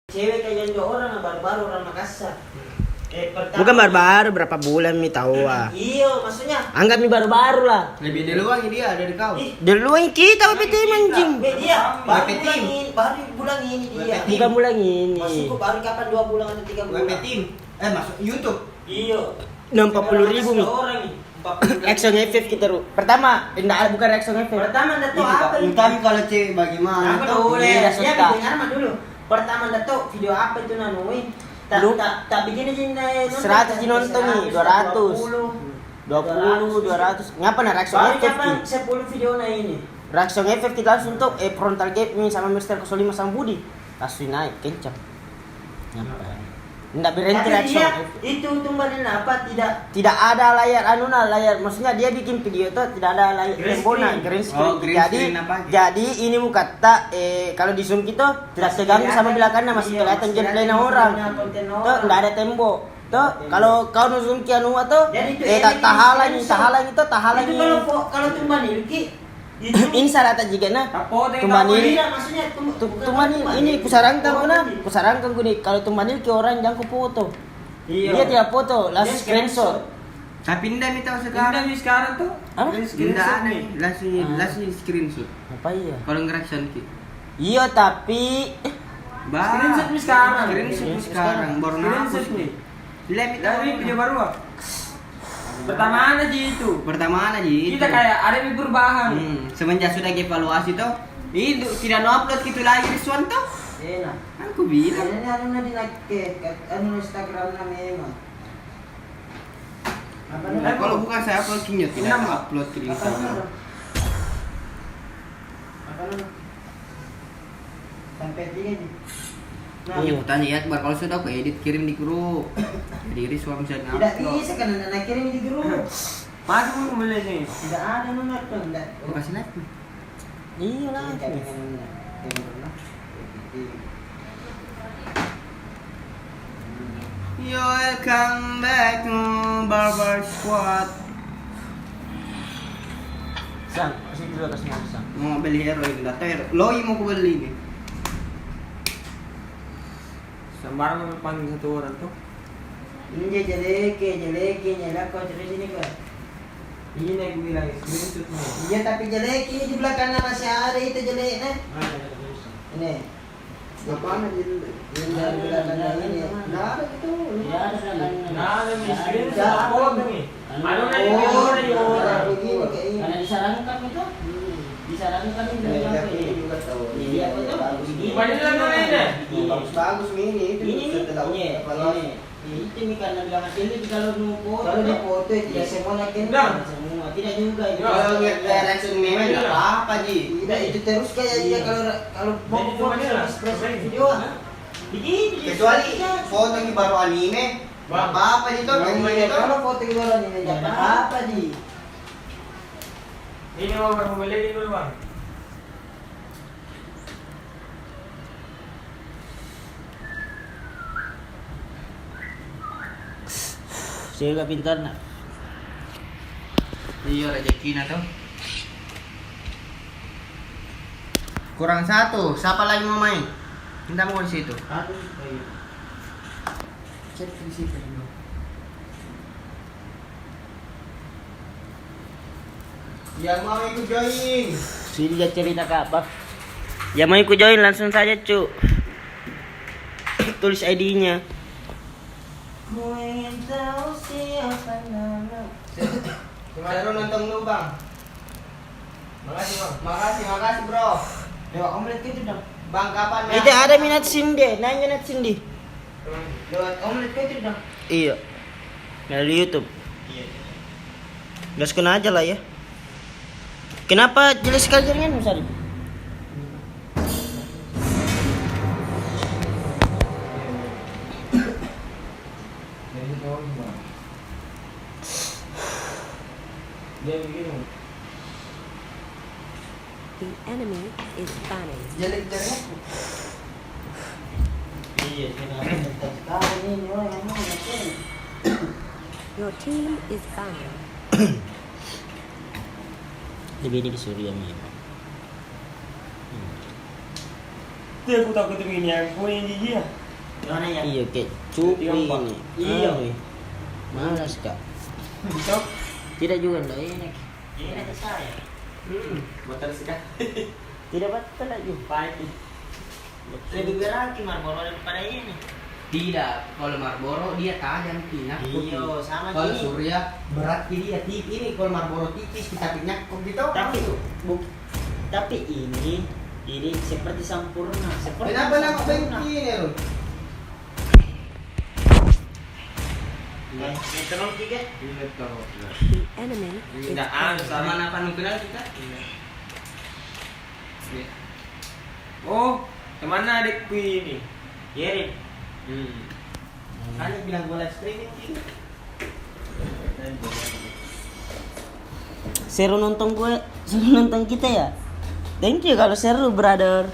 Cewek kayak dua orang baru-baru orang Makassar. Bukan baru-baru, berapa bulan mi tahu ah. Iya, maksudnya. Anggap mi baru-baru lah. Lebih duluan dia dari kau. Duluan kita BP anjing. Dia baru bulan ini dia. Bukan bulan ini. Maksudku baru kapan 2 bulan atau 3 bulan? WP Team. Masuk YouTube. Iya. 40.000 mi. Orang ini. Action FF kita pertama, bukan action FF. Pertama dah tahu apa itu. Kami kalau cewek bagaimana? Tahu boleh. Iya, Ya dengar mah dulu. Pertama dah tahu video apa itu nanoi. Tak begini sih 100 nonton nih, 200. 200. Ngapa nih reaction Baru FF? kapan 10 video na ini. Reaction FF kita langsung untuk frontal gap nih sama Mr. 05 sama Budi. Langsung naik kencang. Ngapa? Enggak berhenti reaction. Itu tumbalin apa Tidak ada layar layar maksudnya dia bikin video itu tidak ada layar temboknya green screen. Jadi ini muka tak kalau di zoom kita tidak terganggu sama belakangnya masih kelihatan gameplaynya orang. Tuh enggak ada tembok. Tuh kalau kau zoom ke anu tuh tahalang itu. Kalau tumbal ini ini salah tak jika nah tumbani ini kusarankan ku nih kalau tumbani ke orang jangan ku foto dia tidak foto langsung screenshot tapi ndak minta sekarang. Ndak sekarang tuh. Apa? Ndak ada. Langsung screenshot. Apa iya? Kalau nge-reaction ki. Iya tapi Screenshot sekarang. Screenshot sekarang baru Screenshot nih. Lihat Dari video baru ah. Pertama aja itu. Kita kayak ada yang perubahan. Semenjak sudah evaluasi tuh, itu tidak upload gitu lagi di suan tuh. enak. Aku bilang. Ini anu di Instagram memang. Kalau bukan saya upload kinya tidak upload ke Instagram. Apa nama? Sampai dia di. Iya, tanya ya, kalau sudah aku edit kirim di grup. Jadi suami saya Tidak bisa kan anak kirim di grup. Masih mau mulai sih. Tidak ada nomor tuh, enggak. kasih live. iya lah Welcome back to Barber Squad. sang kasih dulu kasih sang Mau beli hero ini, data Loi mau aku beli ini. Sembarang panggil satu orang tuh. Ini jeleke nyala kau terus ini kau. Ini yang gue bilang screenshot nih. Iya tapi jelek ini di belakangnya masih ada itu jelek nih. Ini. Ngapain aja dulu? Ini dari belakangnya ini. Nah ada itu. tidak ada belakangnya Nah, ada nih screenshot apa nih? Ada nih orang begini kayak ini. karena disarankan itu disarankan itu Ini juga tahu. iya betul Banyak lagi nih. Bagus ini itu setelah evaluasi. itu nih karena bilang hasilnya kalau numpuk Kalau di foto itu ya semua nakin. semua tidak juga itu Kalau lihat reaction meme enggak apa-apa, Ji. Tidak itu terus kayak dia kalau mau Jadi foto cuma ekspresi video. Begini. Kecuali foto yang baru anime, apa itu Iya, kalau foto di luar ini enggak apa-apa di. Ini mau beli dulu bang. saya juga pintar nak Iya, rezekinya tuh. Kurang satu, siapa lagi mau main? Minta mau di situ. Cek di situ dulu. Yang mau ikut join. sini dia cerita ke apa ya mau ikut join langsung saja cu tulis ID-nya Ku ingin tahu siapa nama. Seru nonton lu, Bang. Makasih bang. Makasih, Bro. Lewat omelet itu dong. Bang, kapan ya? itu ada minat Cindy nanya minat Cindy Lewat omelet itu dong. iya dari YouTube gas kena aja lah ya kenapa jelas sekali jaringan Musari Dia begini. The enemy is spanning. Jelek-jelek. Iya, sekarang ini orang yang mau ngapain? Your team is spanning. lebih ini disuruh yang ini Itu aku takut begini yang kuning gigi ya. Gimana ya? Iya kayak cupu ini. Iya. Malas kak. Cok. Tidak juga enggak enak. Ini ada saya. Betul sekali. Tidak betul lagi. Pagi. Lebih berat Marlboro daripada ini. Tidak, kalau Marlboro dia tajam pinak. Iya, sama Kalau Ki. Surya berat dia tipis. Ini kalau Marlboro tipis kita pinyak kok gitu. Tapi ini seperti sempurna. Seperti Kenapa nak sempurna. begini Ron? Metronom 3. Iya tahu. The enemy is Tidak banning. Mana apa kenal kita? Oh, kemana adikku ini? Yerin. Kan bilang gue live streaming Ki. Seru nonton kita ya. Thank you kalau seru brother.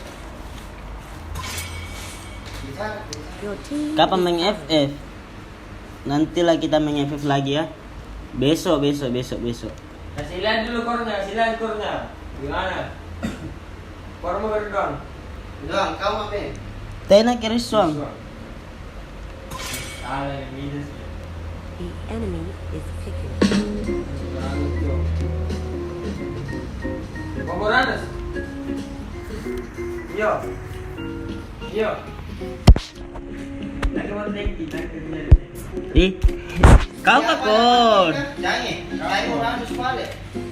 Your team Kapan is main banning. FF? Nantilah kita main FF lagi ya. Besok. Kasih lihat dulu kornya. Gimana? Kor mau berdong. Doang, kau apa? Tena keriswang. Salah yang minus. The enemy is picking. Komoranas. Iya. Lagi mau kita. Ih, kau takut. Jangan, saya orang sepale.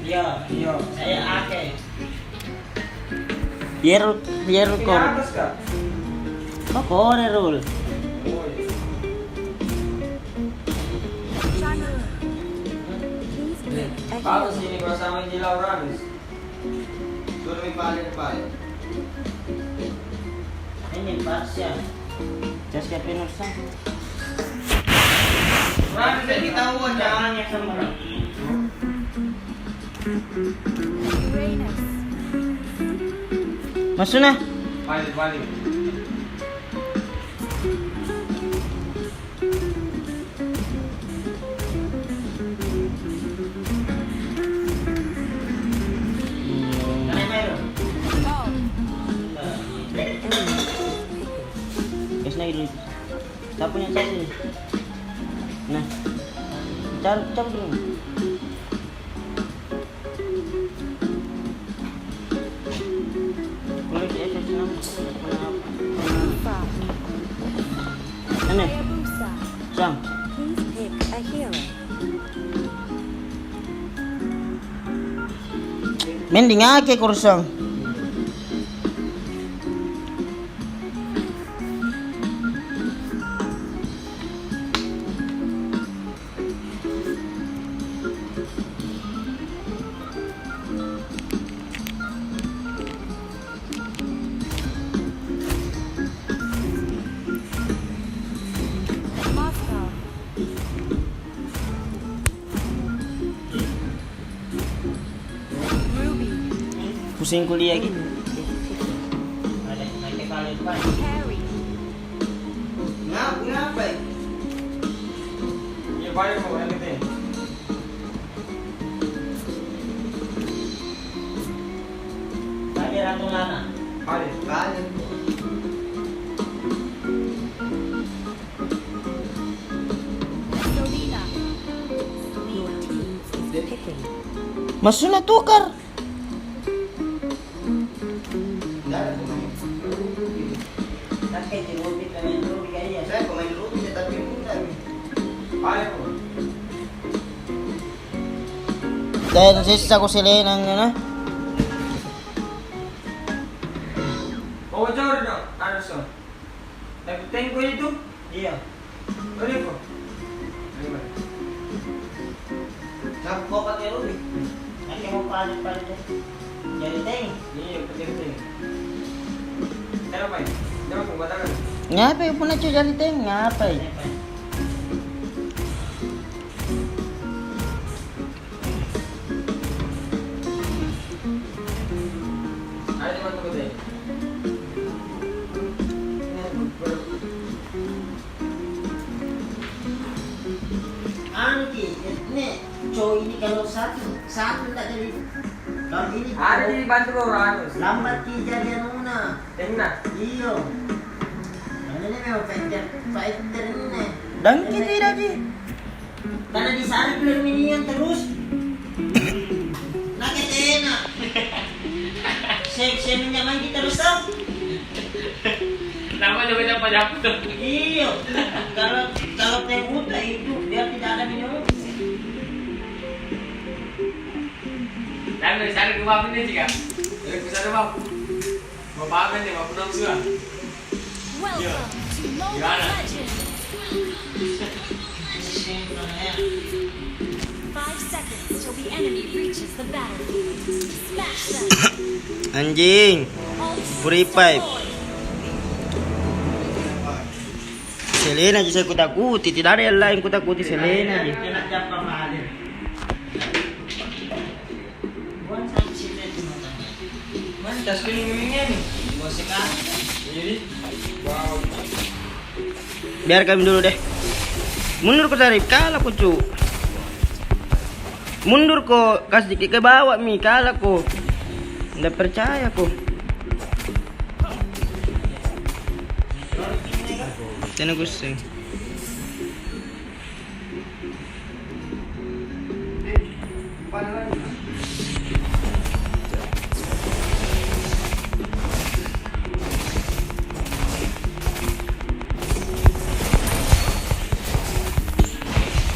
Iya. Iya. Saya Ake. Biar Ini kor. atas kak? Kau kore rul. Oh iya. Please pick a Kalau hero. sini bersama Jila Uranus. Suruh balik. Ini Pasya. Jas siapin ursa. Uranus Jadi tahu aja. Jangan yang sempurna. Masuk nah. Balik. Kalian Mero. The enemy is picking. Guys lagi dulu. Kita punya jas ini. Nah. Cabut dulu. Boleh di FF 6. Bufa. Ini, Hayabusa. Sang. Please pick a hero. Mending ake kursang. Moscow. Ruby. Pusing kuliah gitu. Ada kali depan. Harry. Ngapa? Iya balik mau yang gede. Tadi Ratu Lana. Balik. Selena. Your team is picking. Masuk na tukar. Kakek di Ruby kalian Ruby kayaknya. Saya pemain dulu tapi mudah. Balik mau. Dan sisa ko sila ng ano. Oh jauh dong. Anderson. Tapi tengko itu. Iya. Balik kok. Saya kau pakai Ruby. Nanti mau palit deh. Jadi teng. Iya penting. Kenapa ini? Jangan pembatangan. Ngapay po na siya dali teng, ngapay. Ada di mana tuh gede? Anu Ki, ini cowok ini kalau satu tak jadi. Kalau ini Ada di bantu Uranus. lambat Ki jadi anu na. Iyo. Ini memang fighter ini. Dangki tidak sih? Karena disaring oleh minion terus. Nakit enak. Saya menyaman kita terus tau. Nama juga dapat aku tuh. Iya. Kalau teh buta itu biar tidak ada minum. Dan dari sana ke bawah ini juga. Dari ke sana bawah. Mau paham nih, mau pulang sudah. Welcome to Mobile Gimana? Legends. 5 seconds till the enemy reaches the battlefield. Smash them. Anjing. All Free troops pipe. deployed. Selena aja saya kutakuti, tidak ada yang lain kutakuti Selena aja. Kena japa mahalin. Bukan sampai sini cuma tanya. Mana tas piring-piringnya nih? Gua sekali. Jadi, wow. Biar kami dulu deh. Mundur kau Sarip, kalah kau cu. Mundur kau, kasih dikit ke bawah mi, kalah kau. Nggak percaya kau. Tena guseng.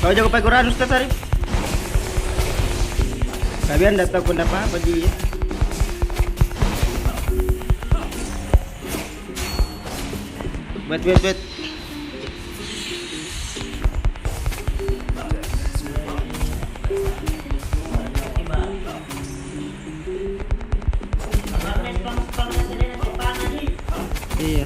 Kau jago pakai Quran Ustaz Arif. Kalian datang pun apa dia. Bet. Iya.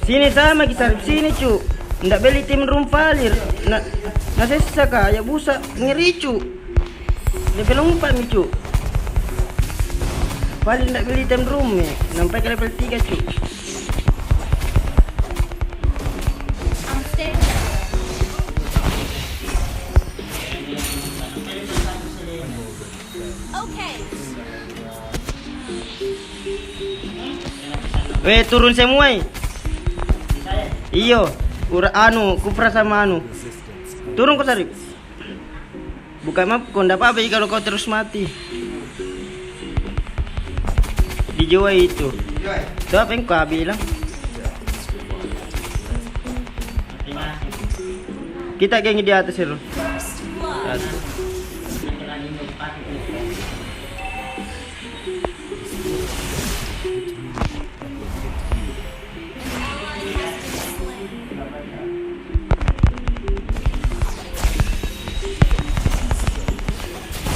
Sini sama kita sini cu. Ndak beli tim rumpalir. Na sesa ka ya busa ngeri cu. Dia belum mi cu. Paling ndak beli tim room ya. Sampai ke level 3 cu. Unstable. Okay. Weh turun semua. Iyo, kupra sama anu. Turun kau Sarip. Bukan map kau ndak apa-apa kalau kau terus mati. Di Jawa itu. Itu apa yang kau bilang? Kita geng di atas itu. First blood.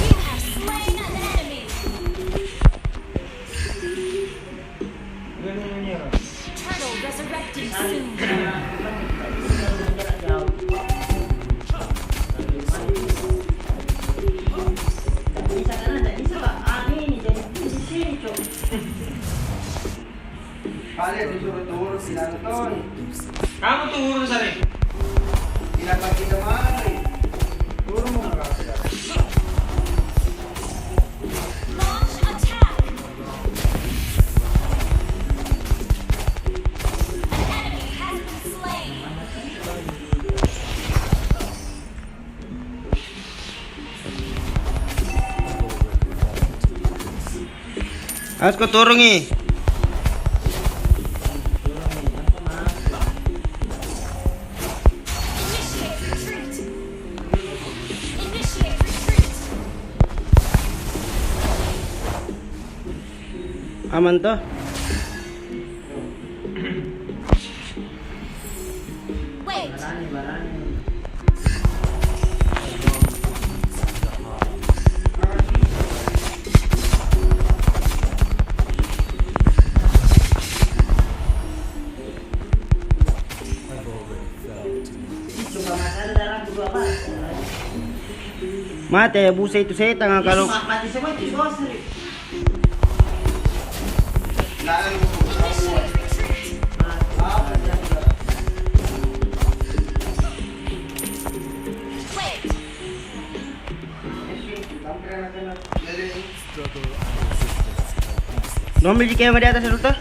You have slain an enemy. Turtle resurrecting soon. Kalian disuruh turun si Anton. Kamu turun Sarip. Tidak pagi kemarin. Turun mau nggak? Launch attack. An enemy has been slain. Harus kau turun nih. Initiate retreat. Initiate retreat. Aman toh? Wait. Cuma masalah darah dua apa? Mati ya busa itu setan kalau Mati semua itu bos. Initiate retreat. Ambil di kamera di atas itu tuh.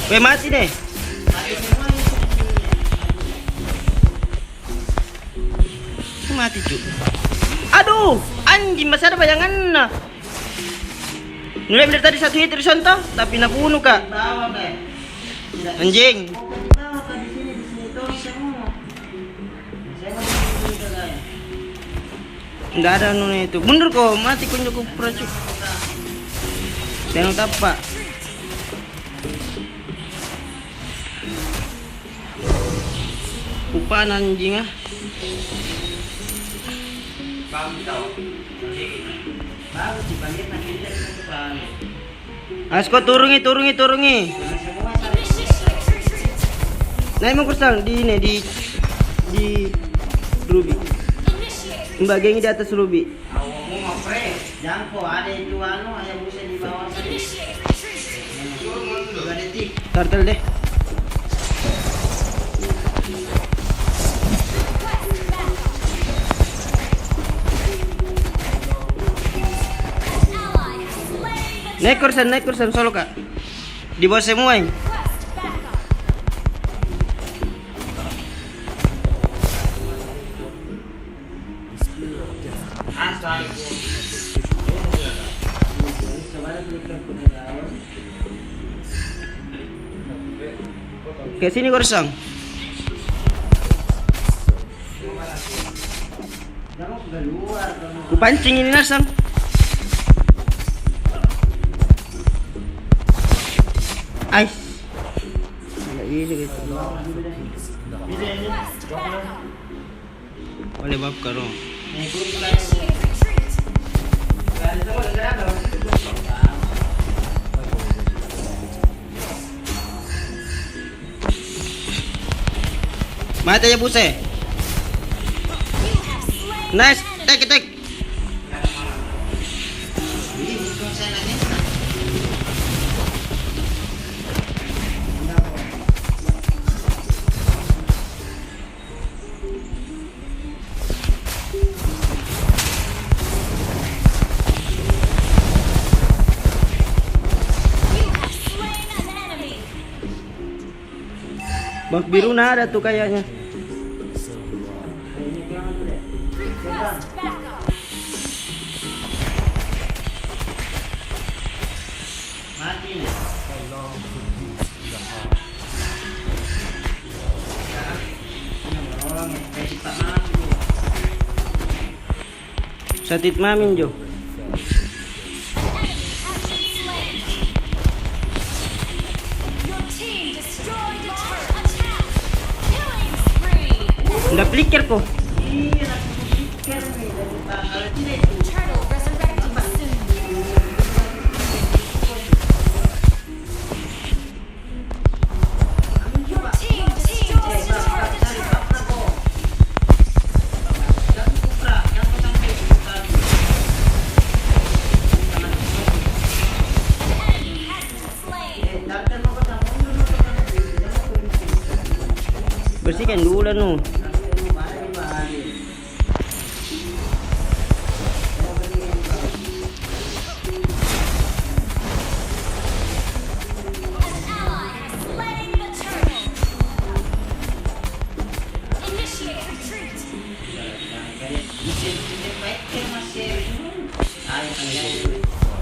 Weh, mati deh. Mati cuy. Aduh, anjing masih ada bayangan. Mulai dari tadi satu hit toh, tapi nabunuh kak. Anjing. Enggak ada nuna itu. Mundur kok, mati kunjuk peracuk. Jangan tapak. Upaan anjing ah. Asko turungi. Naik mau kursal di ini di Ruby. Mbak gengi di atas Ruby. Jangko ada itu anu yang bisa di bawah sini. Turtle deh. Naik kursan solo kak. Di bawah semua ini. Ke sini kursan. Ku pancing ini Nasan. Ais. Ini gitu. Oleh bab karo. Mati aja buse. Nice, take. Bak biru nah ada tuh kayaknya. Mati nih. Satit mamin jo. Udah flicker kok. Turtle resurrecting soon. Your team destroyed the turtle. Enemy has been slain. Bersihkan dulu lah nu.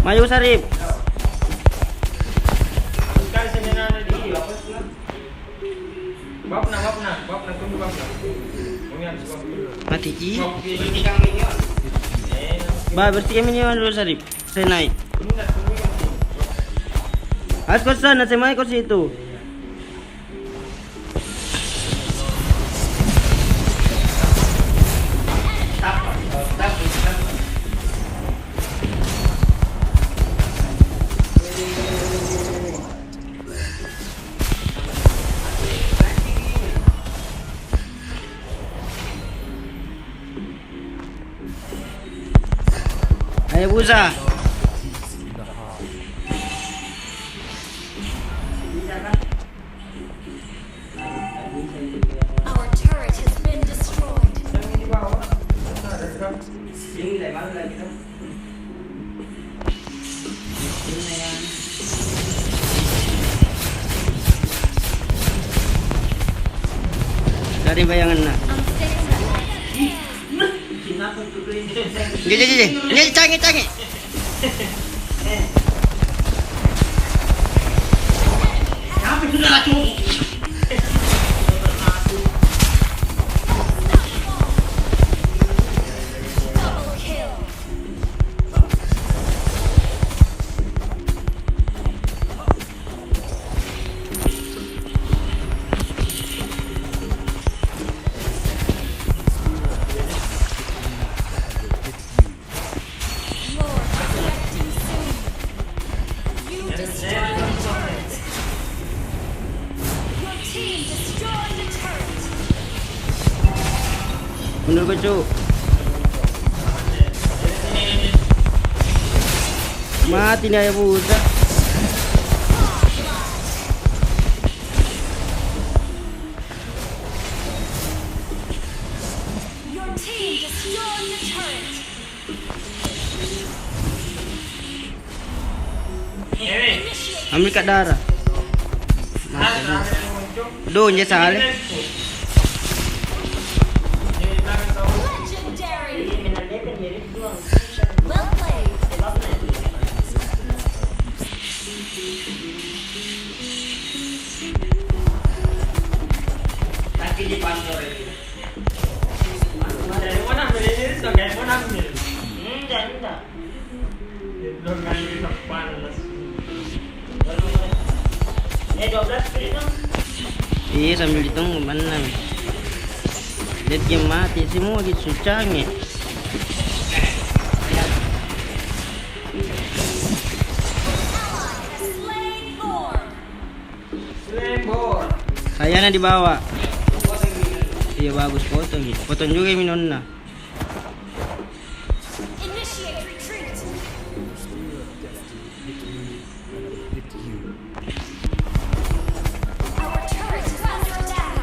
Maju Sarip. Mati ji. Bersihkan minion dulu Sarip. Saya naik. Askor sana, saya main kursi itu. Ayo busa. Dari bayangan na. Jadi, canggih. Double kill. Lord, expecting soon. You destroyed the turret. Your team destroyed the turret. Mundur ko, cu. Mati na ya buta. Your team destroyed the turret. Initiate Ambil kat darah. Doon je sale. legendary. Well played. Iya sambil ditunggu mana. Lihat game mati semua gitu canggih. Slain Lord. Sayana di bawah. Iya bagus potong gitu. Potong juga minonna. Initiate retreat. Our turret is under attack.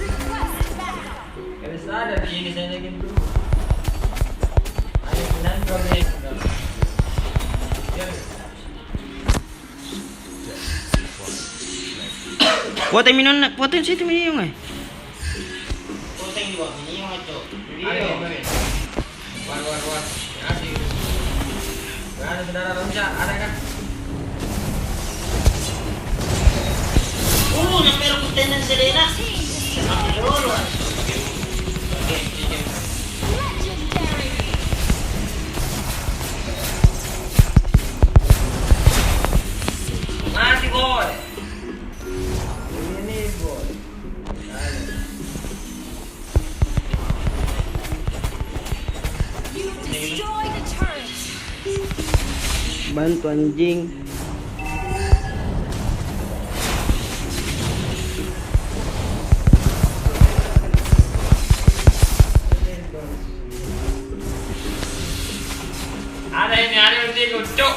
Request backup. Potong minonna, potong situ minonna. Legendary. Mati boy. You destroyed the turret. Bantu anjing. Ada yang kucuk.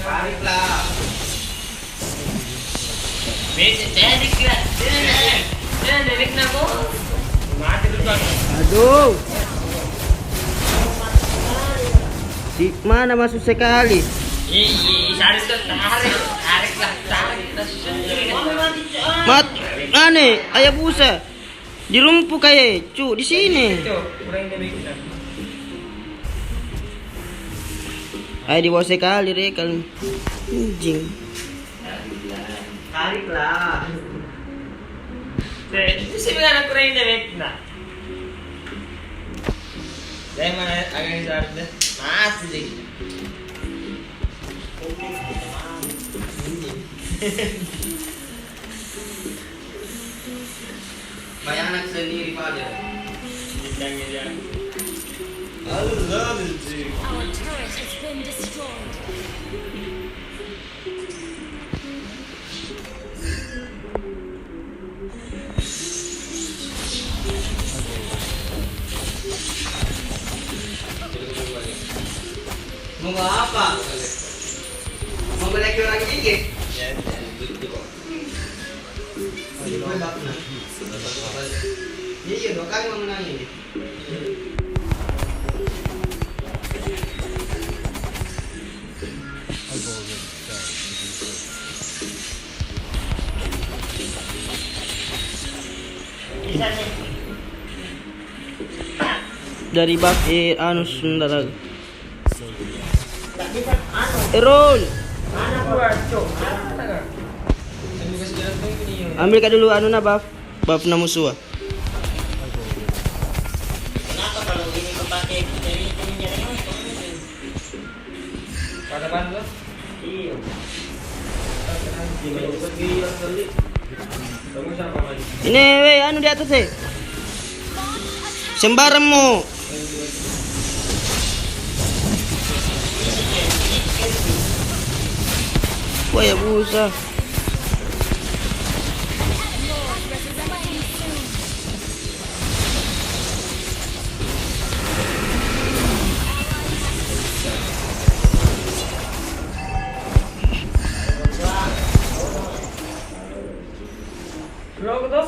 Tariklah. Bisa jadi kira. Jadi kena bos. Mati dulu kan. Aduh. Di mana masuk sekali? Cari tuh tarik lah. Mat, aneh, ayah busa. Di rumpu kayak, cu, di sini. Kurang dari kita. Ayah di bawah sekali, rekal. Anjing. Tariklah. Itu sih bilang kurang dari kita. Dari mana agak sarde? Masih deh. Bayangkan sendiri pada. Our turret has been destroyed. Mau apa? Mau beli orang gigi? Iya, 2 kali memenangi. Dari bak anu sebentar. Roll. Ambil ka dulu anu na buff. Buff na musuh. Kenapa kalau ini kepakai dari jaringan? Pada ban lo? Iya. Ini weh anu di atas eh. Sembarmu. Wah ya busa. Bro, tuh?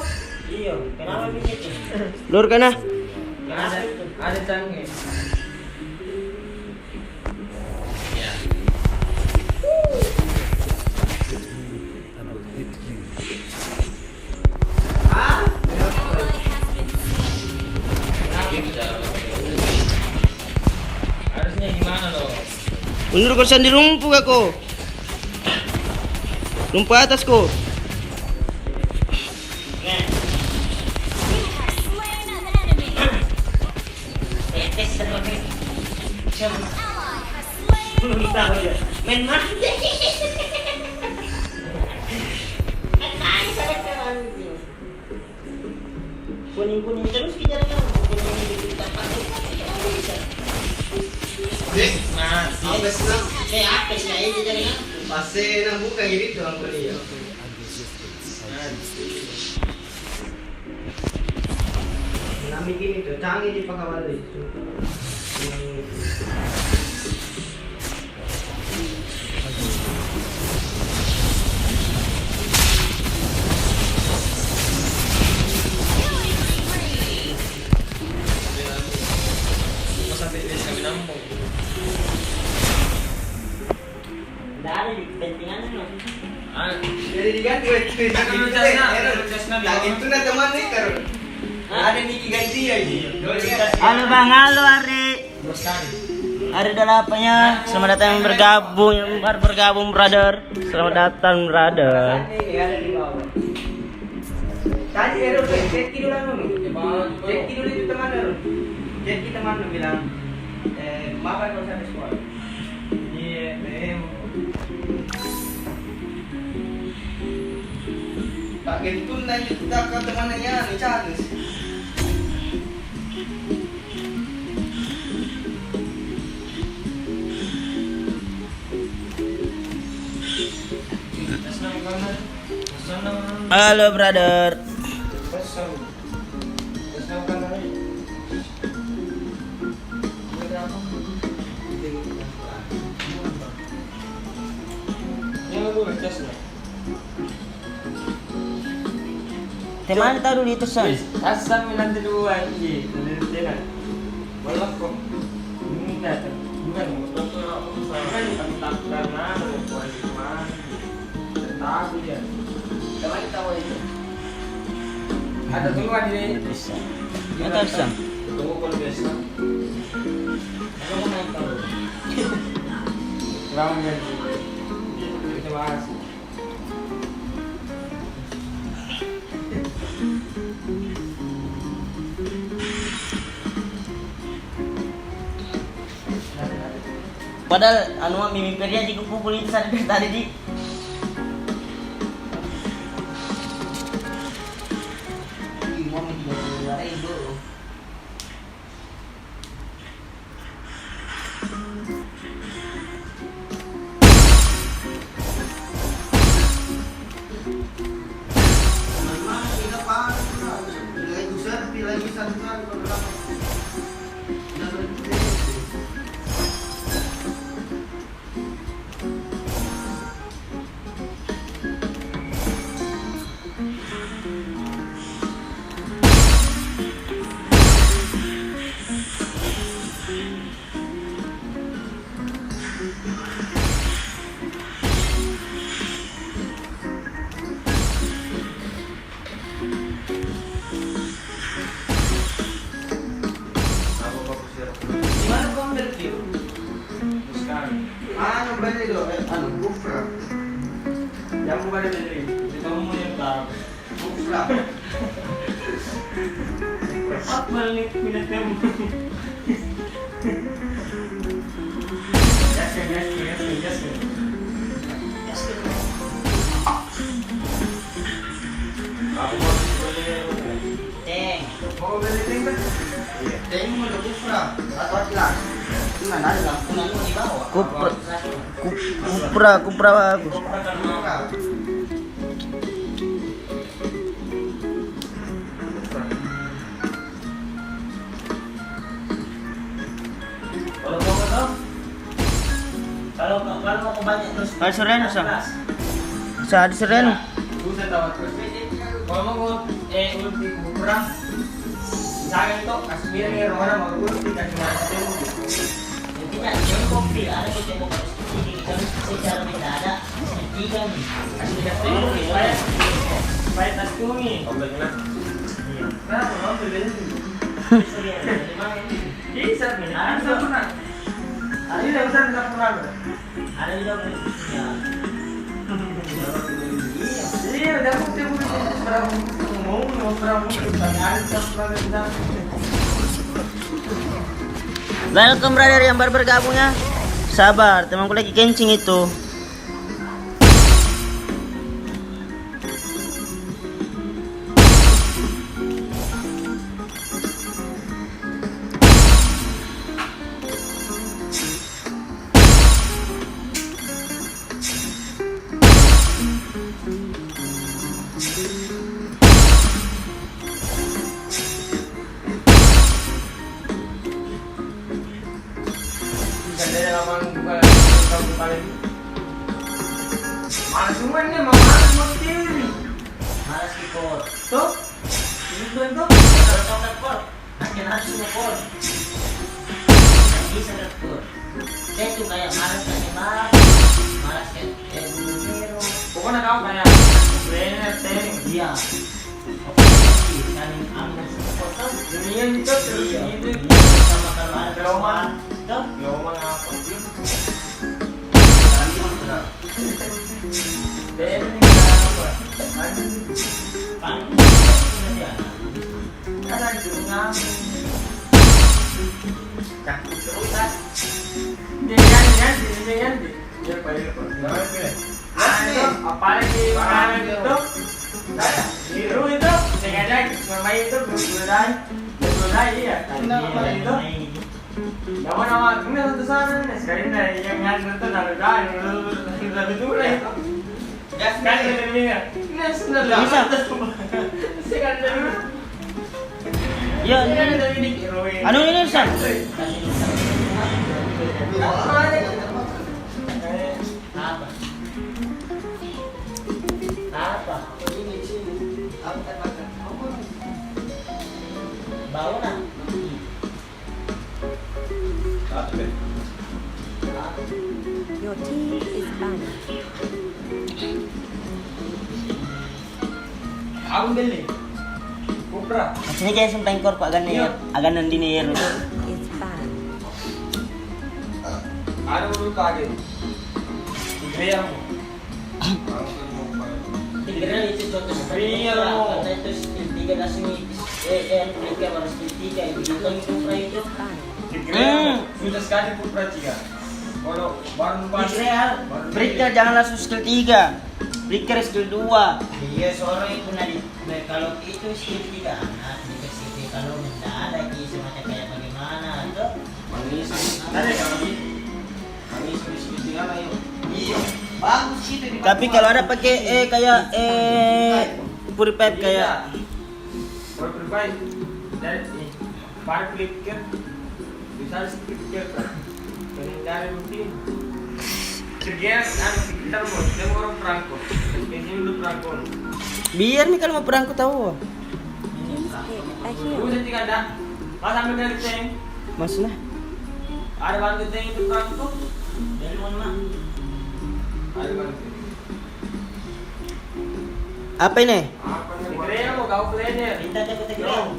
Iya, kenapa begitu? Lur kana? Ada canggih. Harusnya gimana loh? Mundur kosan di rumput aku. Rumput atasku. Slain an enemy. Tetes seperti siapa? Ally has slain. Main mati. Kuning-kuning terus kejarannya. Apes na. Apes na ini jaringan. Pasti nang buka gitu ang kuliah. Nami gini tuh, canggih di pakawal itu. Sampai di kami nampung. Tidak ada di kepentingannya loh. Jadi diganti lagi itu na teman nih karun. Ada Niki ganti ya ini. Halo Bang, halo Ari. Ari delapannya. Selamat datang bergabung, baru bergabung brother. Selamat datang brother. Ada di bawah. Tadi Ero Jeki dulu anu. Jeki dulu itu teman Ero. Jeki teman lu bilang maaf kalau sampai sekolah. Iya, Pak Gentun nanya kita ke temannya nih Charles. Halo brother. Teman tahu dulu itu san. Asam nanti dua ini, nanti Balap kok. Minta tuh. Bukan dokter kan tak karena bukan cuma tahu ya. Teman tahu itu. Ada tunggu di Bisa. Mantap san. tunggu kalau biasa. Aku mau tahu. Kurang ganti. Terima kasih. Padahal anu mah mimpi dia di kumpul itu tadi di. Mau 32.000. Lagi satu kali beberapa. Apa nih minatnya? Yes. Aku mau beli Teng. mau beli timber. Teng mo do kufra. Atau lang. Tingnan na lang kung ano di bawah. Kupra bagus. Kalau mau itu, kalau aku banyak terus. Ada sereno sa. Sa ada sereno. Buset tawat terus. Kalau mau ulti kurang. Saya itu kasih biar orang mau ulti kasih macam. Tidak, yang kopi ada kita mau ini kan secara tidak ada. Tiga nih. Kasih kasih supaya tas kungi. Ombaknya. Nah, mau beli. Bisa nih. Ada pernah. Ada pernah. Ada juga ya. Iya, udah bukti berapa Welcome brother yang baru bergabung ya. Sabar, temanku lagi kencing itu. Malas semua ini, malas mau diri. Malas ikut. Tuh, itu. Kalau kau rekor, nanti harus rekor. Bisa rekor. Saya tuh kayak malas nyebar, malas kayak bulu. Pokoknya kau kayak trainer training. Iya. Oke, saling ambil foto. Demikian itu terus itu. Sama kalau ada Peloman. tuh. Ngomong apa sih? Dia ini apa? Kan Ada di rumah. Cakap terus kan? Dia ganti. Dia bayar kok. Apalagi sekarang itu, biru itu, sengaja bermain itu berulang iya. Itu, nama ini satu sana nih. Sekarang dari yang ngantri itu lalu dah, lalu dulu itu. Gas kan ini ya. Ini sudah Bisa. Sekarang dulu. ya Sekarang ini. dari ini heroin. Anu ini San. Apa? Apa? Bau nak? Your team is banned. Aku beli. Kupra. Sini kayak sumpah kor pak agan nandini yer. Is banned. Ada dulu lagi. Tiga yang. Tiga itu contoh Iya, lo. Kata itu skill 3 nasi mereka baru skill 3 itu itu. Sudah sekali Kupra tiga. Kalau baru Israel, Breaker jangan langsung skill 3. Breaker skill 2. Iya, sore itu nanti kalau itu skill 3 nah dikasih kalau tidak ada semacam kayak bagaimana tuh. manis. Ada kami. Kami skill tiga lah yuk. Iya. Bagus itu di. Tapi kalau ada pakai kayak purify kayak Kalau berbaik dari baru klikir bisa klikir dari rutin. Kerja anu sekitar mau dia orang perangko. Ini dulu perangko. biar nih kalau mau perang aku tahu. Please pick a hero. Bisa tiga ada. Mas ambil dari tank. Mas nah. Ada bantu tank itu perangko. Dari mana? Ada bantu. Apa ini? Apa nih? Kira mau kau player. Minta jago tegak.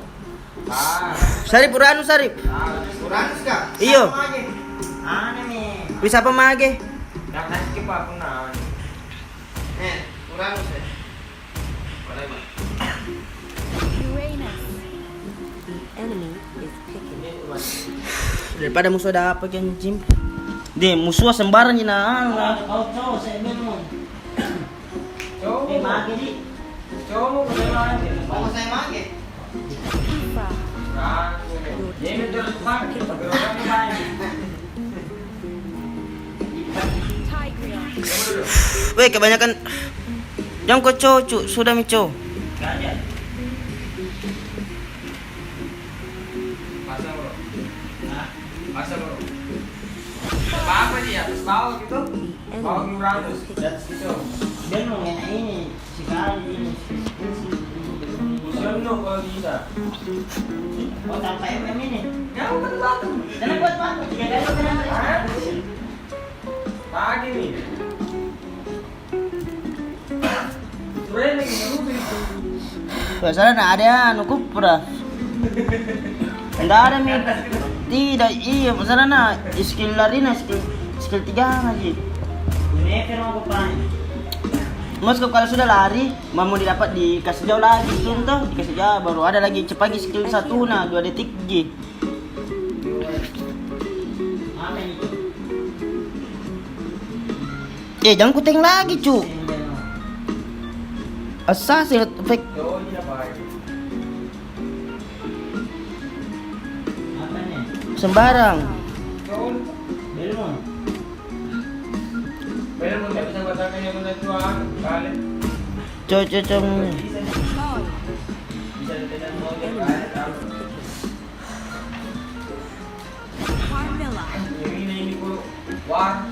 Sarip Uranu Sarip. Kurang kah? Iyo. Ano nih? Bisa apa mage? Yang nasi kepa aku nah. Kurang sih. Boleh, Pak. Daripada musuh dapat kan Jim. Deh, musuh sembarang je nak. Kau cowok saya memang. Cowok. mage di. Cowok mo kailangan din. Mau saya mage. Far. Ah, ini terus pakai pagkaroon ni Bay. Tigreal. Weh, kebanyakan jangan kau cu, sudah mico. Masa bro. Masa bro. Apa dia? Atas bawah gitu? The Bawah enemy Murados. has That's itu. Dan mau ini sekali ini. Museum no kalau bisa. Oh, tanpa ini. Kau kan batu. Jangan buat batu. Jangan buat Pagi nih. Sudah lagi nunggu itu. Biasanya nak ada anu kupra. Enggak ada mi. Tidak, iya, masalah nak skill lari nak skill 3 aja. Ini kan mau kupra. Mas kalau sudah lari, mau didapat dikasih jauh lagi tuh, dikasih jauh baru ada lagi cepat skill 1 nah 2 detik G. Apa ini? Jangan kuteng lagi, cu. Assassin efek. Jauh ni dapat. Apa nih? Sembarang. Jauh. Belum. Pero mo bisa katakan yang mana tuan kali. Cocok. Bisa tidak mau kali. Carmilla. Ini ko war.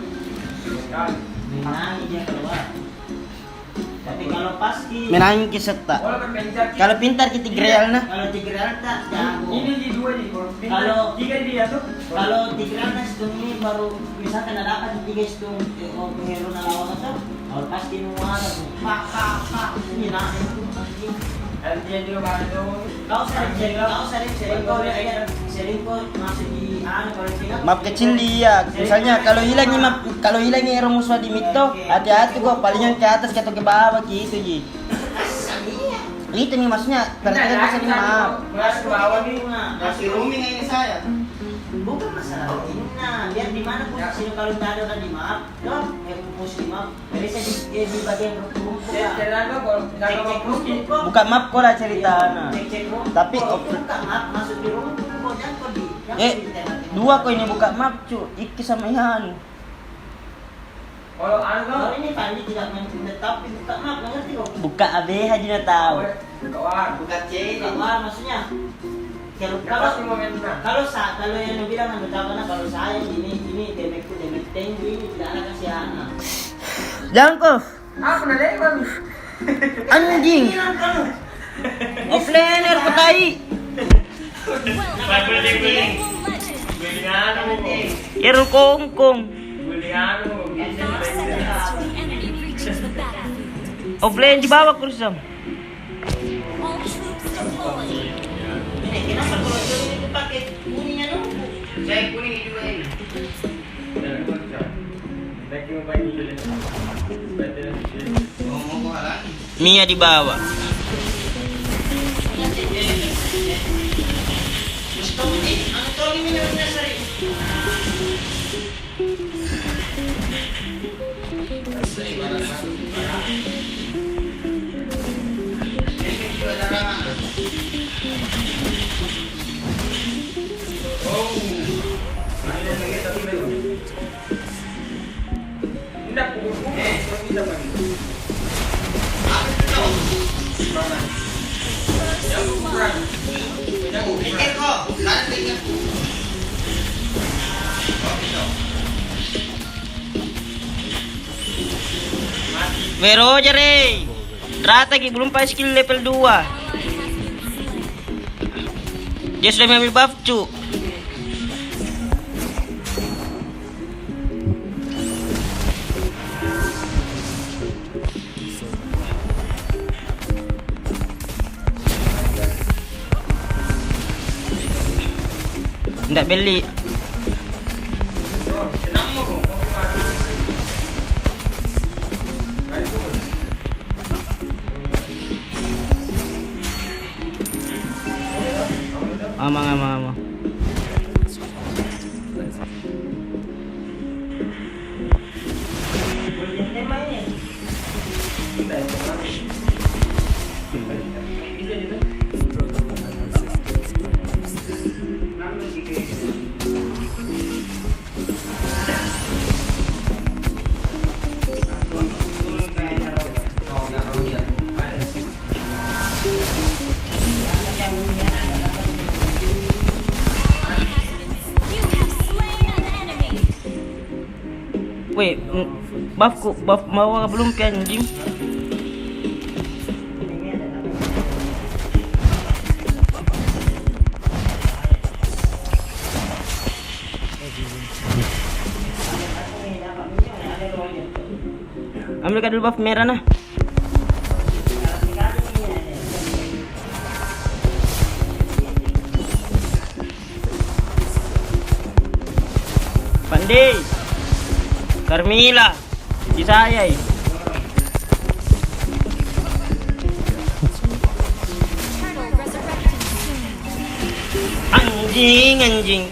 Sekali. Menangi dia keluar. Tapi kalau pasti menangi kiserta. Wala berpencet. Kalau pintar kita Tigreal nah. Kalau Tigreal tak jago. Ini di dua nih. Kalau- tiga dia tuh. Kalau Tigreal nah stun ini baru misalkan ada apa 3 stun hero na lawan itu. Kalau pasti nuara tuh. Pak. Ini nah itu anjing. Dia juga baru. Kau sering kau masuk di kalau tinggal. Map kecil dia. Misalnya kalau hilang hero musuh di mid tuh, hati-hati kok palingnya ke atas atau ke bawah gitu ji. Itu nih maksudnya, perhatikan bisa di map. Mas ke bawah nih. Masih roaming ini saya. Bukan masalah ini, nah biar di mana posisi kalau tak ada orang di map, loh, yang posisi di map, bisa di bagian rumput. Jalan tuh kalau mau pergi. Buka map kok lah cerita, nah. Cek rumput. Tapi buka map masuk di rumput kok jangan kok di. dua kok ini buka map cu, Iki sama Ihan. Kalau anu Kalau ini Fandi tidak tapi buka map ngerti kok. Buka ABH dia tahu. kawan. Bukan C. Kalau maksudnya kalau Pasti momennya. kalau yang bilang anu karena kalau saya ini damage tinggi ini tidak ada kasih anak. Jangan kok, Apa nade kami? anjing. Offlaner ko tayo. Welcome to Legend. Hero kongkong. In 5 seconds till the enemy reaches the battlefield. Offlane di bawah kurusam. All troops deployed. Kenapa kalau itu pakai kuningnya dong? Saya kuning juga ini. Ngomong lagi. Mia di bawah. Pikir kok, kalian pikir. Vero aja re. Strategi belum pakai skill level 2. Ally has been slain. Dia sudah mengambil buff cu. Nggak beli. Ama. You have slain an enemy. Weh, buff mau belum ke anjing? Ambilkan dulu buff merah nah. Pandai, Carmilla, di saya. Turtle resurrecting soon. Anjing.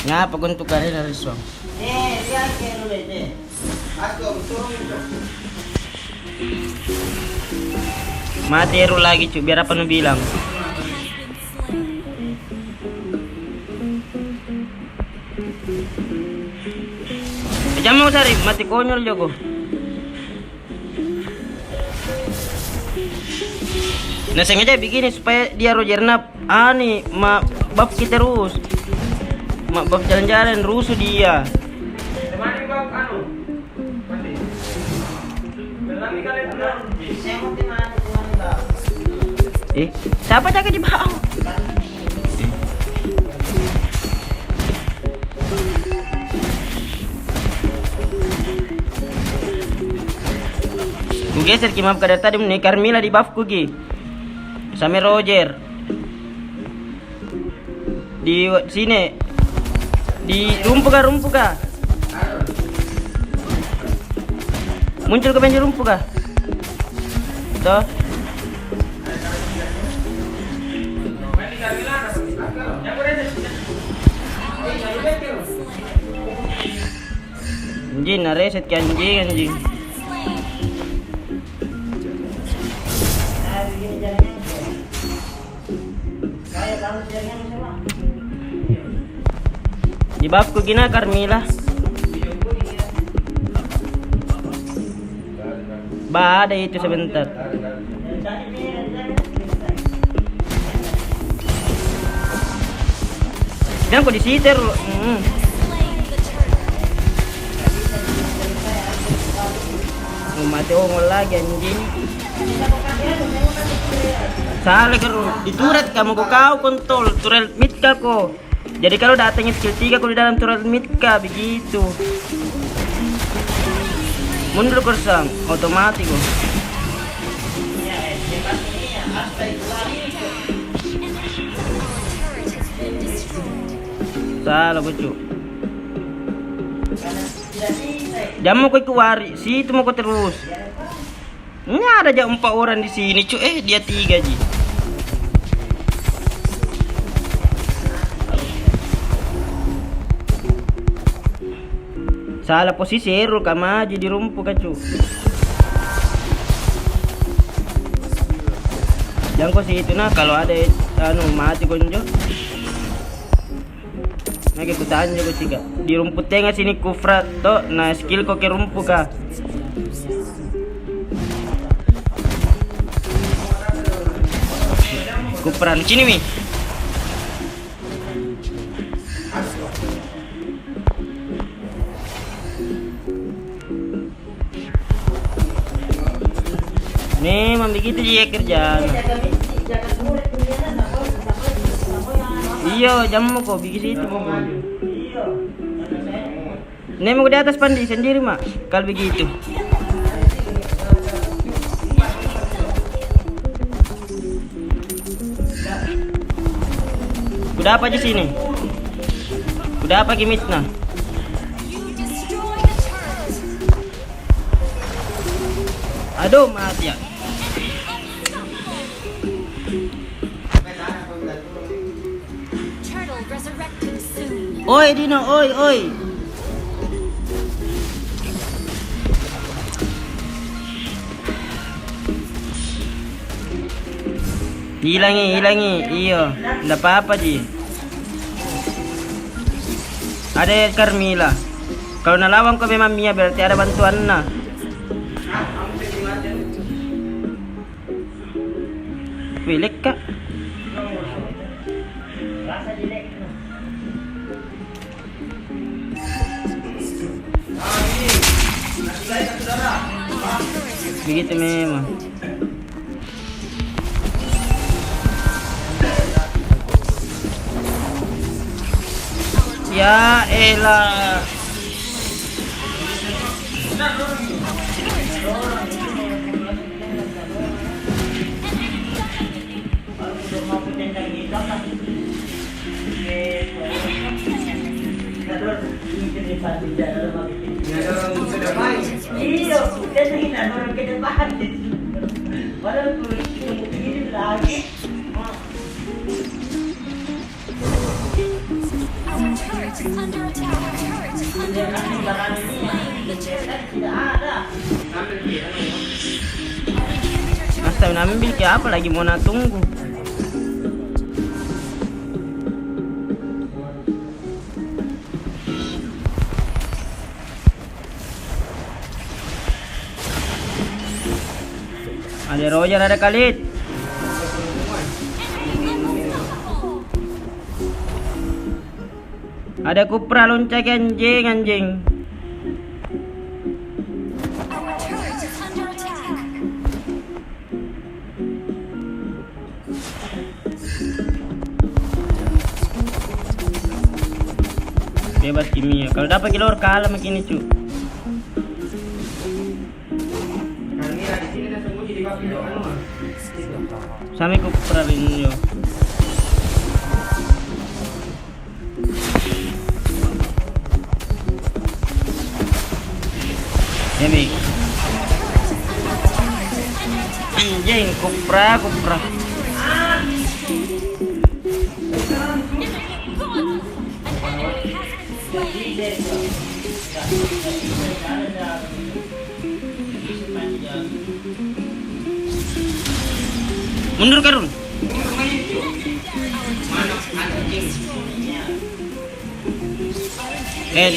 Ngapa guntuk kali dari suam? Dia kayak dulu deh. Aku turun itu. Mati Eru lagi cu, biar apa nu bilang. Jangan mau cari, mati konyol Joko. Nah sengaja begini supaya dia Rogerna ani bab kita terus. Bab jalan-jalan rusuh dia. Temani bab anu. Mandi. Berlami kalian benar. Saya mau temani Bang. Siapa jaga di bawah? Gue geser kimap kadar tadi nih Carmilla di buff kugi sama Roger di sini di rumpuh kah muncul ke banjir rumpuh kah toh anjing nareset ke anjing di babku gina Carmilla ada itu sebentar dan kok disiter mati ongol lagi anjing salah keru dituret kamu kau kontrol turel mitka kok. Jadi kalau datangnya skill 3 aku di dalam turret mitka begitu. Mundur kersang otomatis kok. Salah bocok. Jamu kau kuari, situ mau kau terus. Ini ada aja 4 orang di sini, cu. Dia 3 ji. Salah posisi Eru kama aja di rumpuh kacu. Jangan kau situ nah kalau ada mati konjo. Nah kita tanya kau tiga di rumput tengah sini kufrat toh nah skill kau ke rumpuh kah? Kufran sini mi. Memang begitu dia kerjaan. Iya, jamu kok bikin itu. Nemu di atas Pandi sendiri mak. Kalau begitu. Udah apa di sini? Udah apa gimitna? Aduh mati ya. Oi Dino, oi. Hilangi. Iyo, enggak apa-apa, Ji. Ada Carmilla. Kalau nalawan ko memang Mia berarti ada bantuan na. Pilih kak. Begitu memang. Ya elah. Our turret is under attack. Our turret is under attack. Slain the turret. Masa ambil ke apa lagi mau nak tunggu? Ada Roger, ada Khalid. Ada Kupra lonceng anjing. Our turret is under attack. Bebas kimia. Kalau dapat kilor kalah makin cu. Carmilla di sini dan sembunyi di bawah pintu anu. Sampai Kupra rinyo. Demi. Anjing Kupra. Mundur Karun. N.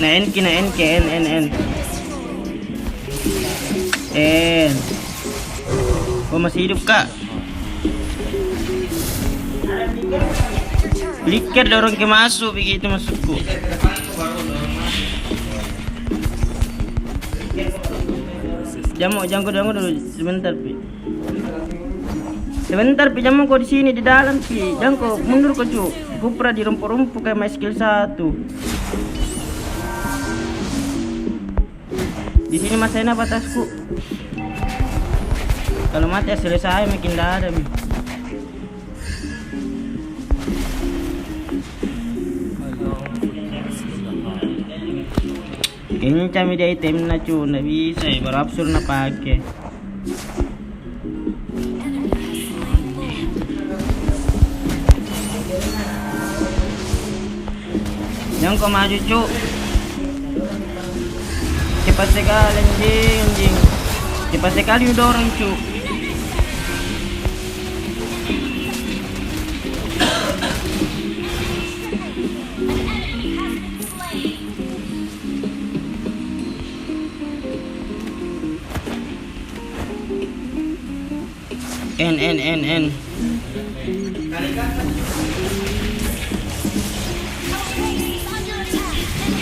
Nah N kina N. Oh masih hidup kak. Liker dorong ke masuk begitu masukku. Jamu dulu sebentar pi. Jamu kau di sini di dalam pi. Jangan kau mundur kau cu. Kupra di rumput-rumput kayak main skill 1. Di sini masih enak batasku. Kalau mati ya selesai makin ada mi. Kayaknya kami dia item na cu, nggak bisa ya, baru absurd na pakai. Jangan kau maju cu. Cepat sekali anjing. Cepat sekali udah orang cu. N.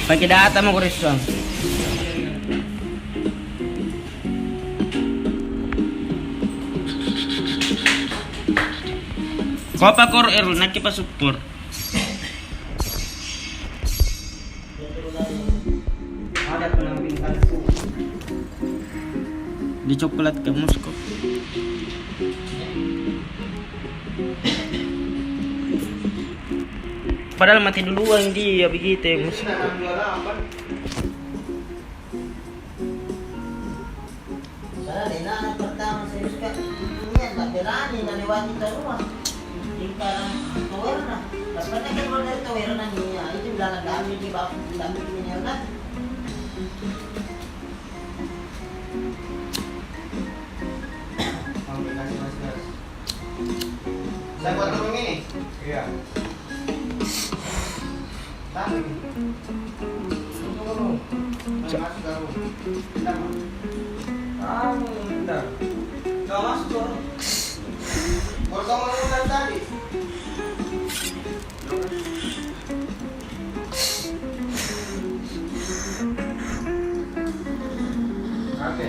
Pakai data mau kurisong. Kopa kor erul nak kipas support. Ada penampilanku. Di coklat ke Moskow. Padahal mati duluan dia begitu ya Moskow. Sana din na pertama sa Yuska. Yan, berani na liwati sa rumah. sekarang tower na. Dapat na kayo dari tower na niya. Itu bilang dami di bawah dami niya na. Saya buat turun ini. Iya. Tahu ini. Turun. Masuk garu. Kamu bentar. Kau masuk turun. Baru kamu ngomong tadi. Oke.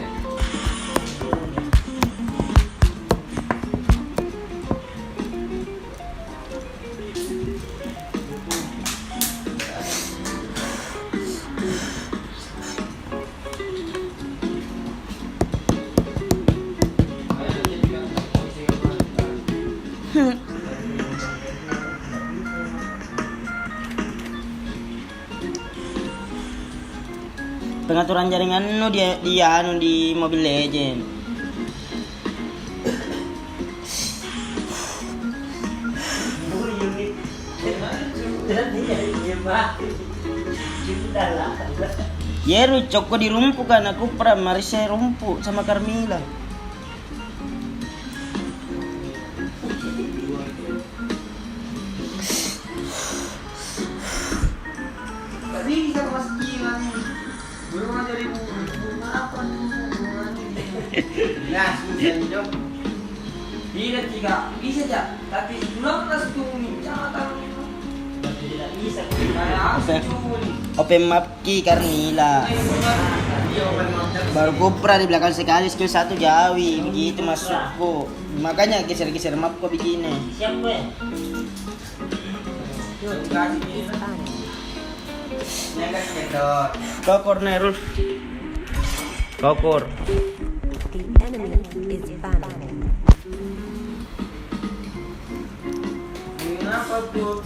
Pengaturan jaringan dia di Mobile Legend. Yeru coko di rumpu kan aku pernah Marisha rumpu sama Carmila. Tadi bisa masuk gila nih. Belum aja ribu apa nih? Nah, susah jom. Tidak tiga bisa aja, tapi belum harus tunggu jangan Tidak bisa. kayak harus tunggu. Open map ki Carmila. Baru Kupra di belakang sekali skill 1 Jawi begitu masukku. Makanya geser-geser map kok begini. Siap gue. Nyekat nyedot. Kokor Nerul. Kokor. The enemy is banning. Kenapa tuh?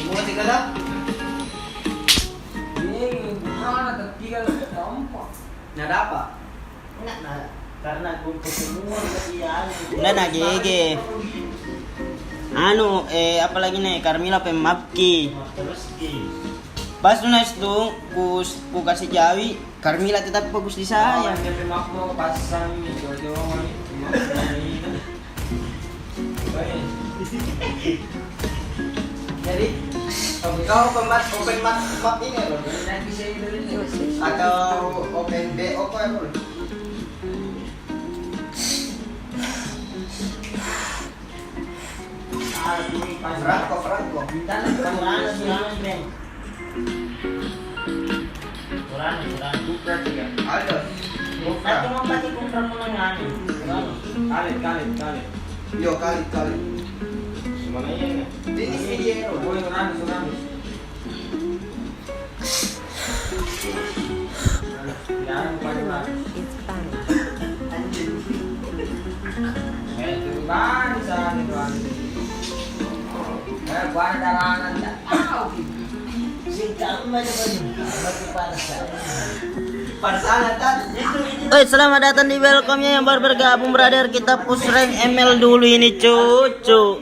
Mau tiga dah? Ini mana tiga tampak. Nada apa? Enggak nah. Karena kumpul semua kesian. Nah GG. Apalagi nih Carmila open map ki. Terus ki. Pas nice tuh ku kasih Jawi, Carmila tetap fokus di saya. Yang memang mau pasang itu Jadi, kau open map ini ya, Bro? Atau open BO apa ya, Bro? Franco. Ada. Nanti mau pakai kumpul menengah. Kalit. Yo kali. Mana ini? Ini video. Oh, yang ramis. Jangan pakai ramis. Is banning. Itu kan sana kan. Gua ada dalangan dah. Singkat aja bagi parsa. Parsana tan. Oi, selamat datang di welcome-nya yang baru bergabung brother. Kita push rank ML dulu ini cucu.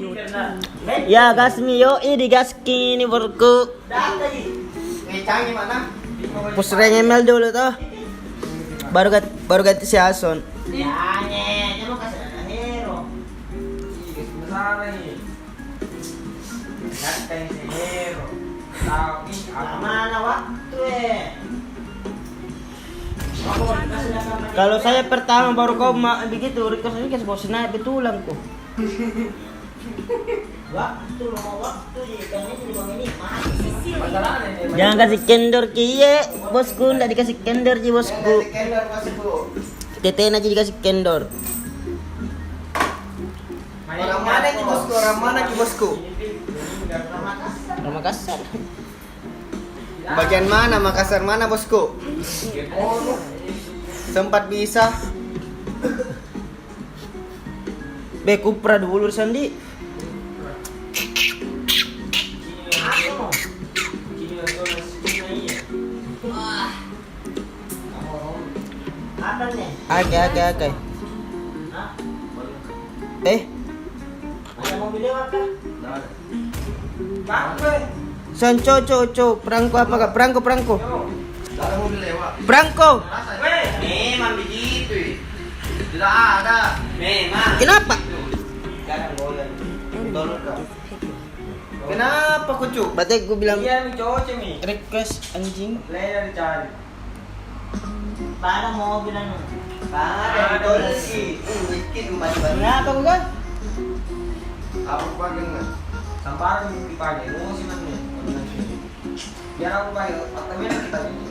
Ya Gasmi yo di Gaski ini borku. Canggih mana? Push rank ML dulu tuh. Baru ganti si Ason. Jangan kasih ada hero. Besar ini. Datang hero. Tapi Mana waktu Kalau saya pertama baru kau begitu request ini kasih bos naik betulan kok. Waktu di bang ini mati. Jangan kasih kendor kiye bosku, ndak dikasih kendor ji bosku. Kendor masuk dulu. Teten aja dikasih kendor. Orang mana ki bosku? Makassar. Bagian mana Makassar mana bosku? Sempat bisa. Be Kupra dulu Sandi. Apa makan nih. Oke. Hah? Eh, Ada mobil lewat kah? Sancho, perangko apa kak? Perangko. Ada mobil lewat. Perangko. Memang begitu. Tidak ada. Memang. Kenapa? Sekarang goyang. Tolong kau. Kenapa kucuk? Berarti gue bilang Iya, mi cowok mi. request anjing. Player dicari. Mana mobil anu? Ada betul sih. Miskin banyak. Kenapa gue kan? Aku pakai nggak? Sampar dipakai, ngurusin nanti. Biar aku pakai, otaknya kita ini.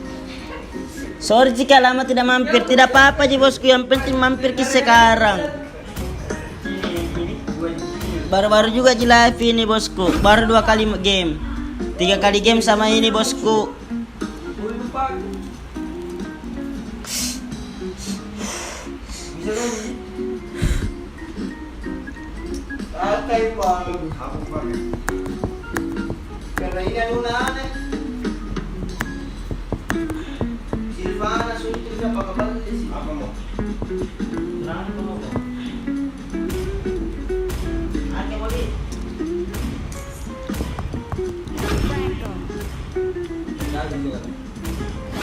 Sorry jika lama tidak mampir, tidak apa-apa ji bosku, yang penting mampir ke sekarang. Baru-baru juga di live ini bosku, baru 2 kali game, 3 kali game sama ini bosku. Bisa kan? Pakai bang. Aku pakai. Karena ini anu nane. Silvana sulit juga pakai balik sih. Apa mau?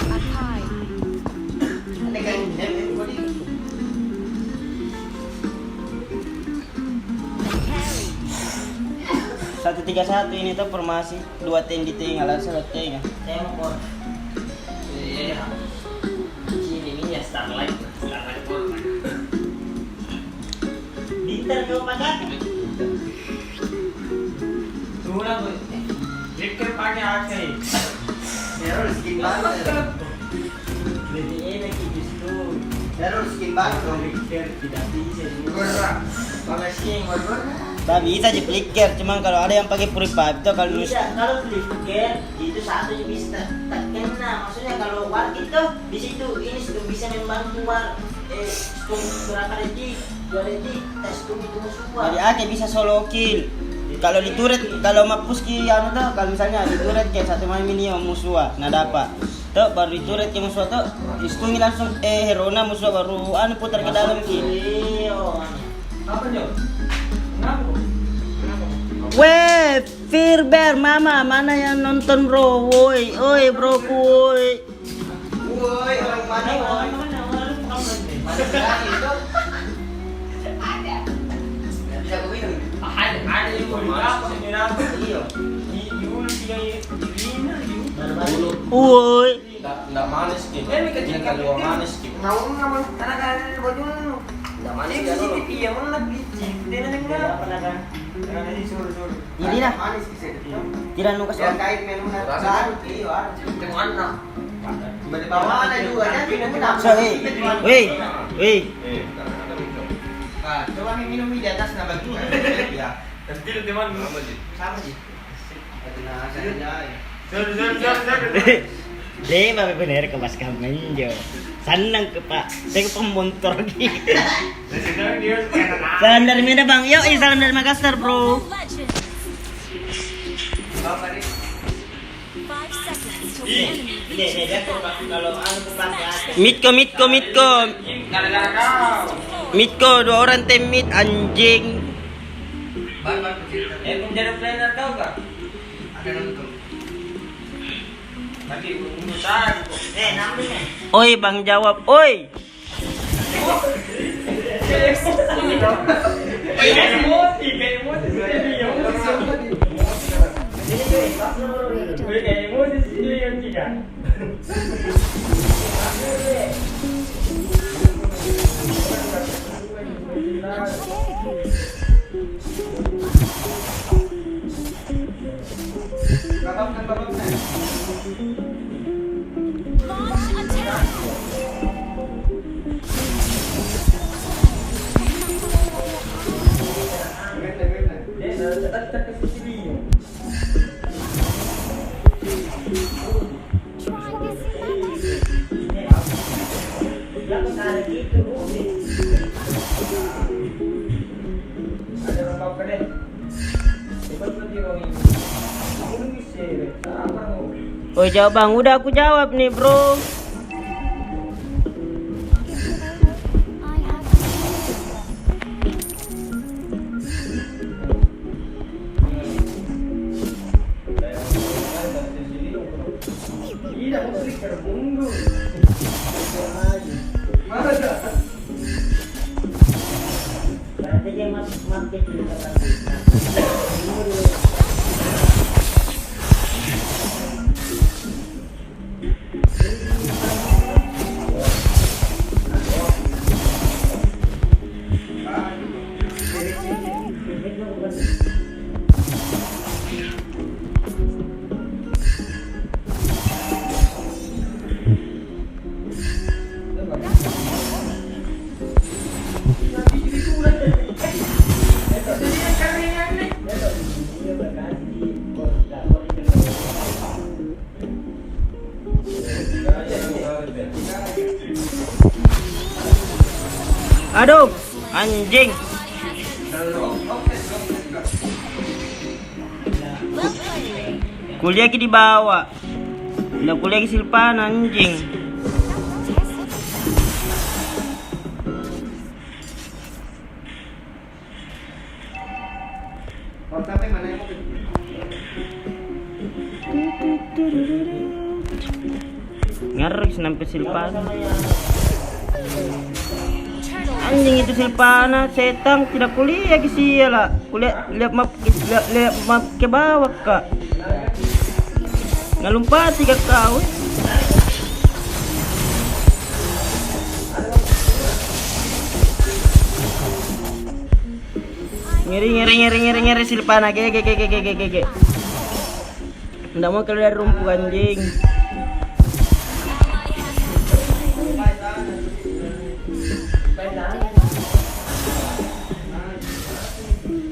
Akai. Ada kan body. Carry. 131 ini tuh formasi 2 ten ditinggal selesai ya. Saya mau Iya. Sini ini ya Starlight Fortnite. Bitter kau pakai? Tunggu gue. Trigger pakai aja. Error skin banget. Jadi ini gitu. Error skin banget. Bitter tidak bisa. Gerak. Pakai skin gerak. Tak bisa di flicker, cuman kalau ada yang pakai purify itu kalau Bisa, kalau flicker itu satu yang bisa tak kena. Maksudnya kalau war itu di situ ini sudah bisa membantu war berapa detik, 2 detik, tes itu semua. jadi ake bisa solo kill. Kalau di turret, kalau mapus ki anu tuh, kalau misalnya di turret kayak satu main minimum musuh, nah dapat. Tuh baru di turret ke musuh tuh, istungi langsung herona musuh baru anu putar ke dalam ki. Apa Jo? Kenapa? Weh, Firber mama mana yang nonton bro? Woi, oi bro woi. Woi, orang mana? Mana berani itu? Bisa gue minum. Ada yang mau dirap, dirap. Iya. Di ulu dia ini. Woi. Nggak manis gitu. Ini kalau manis gitu. Mau namun karena baju nggak manis ya dulu. Iya, mana biji. Dia nanya kenapa? Karena di suruh-suruh. Ini dah. Manis bisa. Tidak nukas. Yang kait menu rasa. Iya, ada. Mana? Di bawah ada juga ya. So, weh. Nah, coba minum di atas nama gue. Ya. Nanti lu teman Sama sih. Nah, saya Suruh. Deh, bapak bener ke pas kamen jo. Sanang ke pak, saya ke pemontor gitu. Salam dari mana bang? Yo, salam dari Makassar bro. Legend. 5 seconds till the enemy reaches the battle. Kalau anu pakai Mitko. Gara-gara kau. Mitko 2 orang tim mid anjing. Menjadi planner kau gak? ada nonton. Nanti urusan. Namanya. Oi bang jawab, oi. Launch attack. Try this magic. Ada orang apa deh? Cepat pergi kau ini. Aku bisa. Apa mau? Oi jawab bang, udah aku jawab nih bro. Aduh, anjing. Kuliah di bawah. Udah kuliah ke Silpan anjing. Kalau sampai mana yang Ngarik sampai Silpan. Anjing itu Silpana, setan tidak kuliah ke siala. Kuliah lihat map ke bawah kak. Ngalumpati ke kau. Ngeri Silpana ge. Nggak mau keluar dari rumput anjing.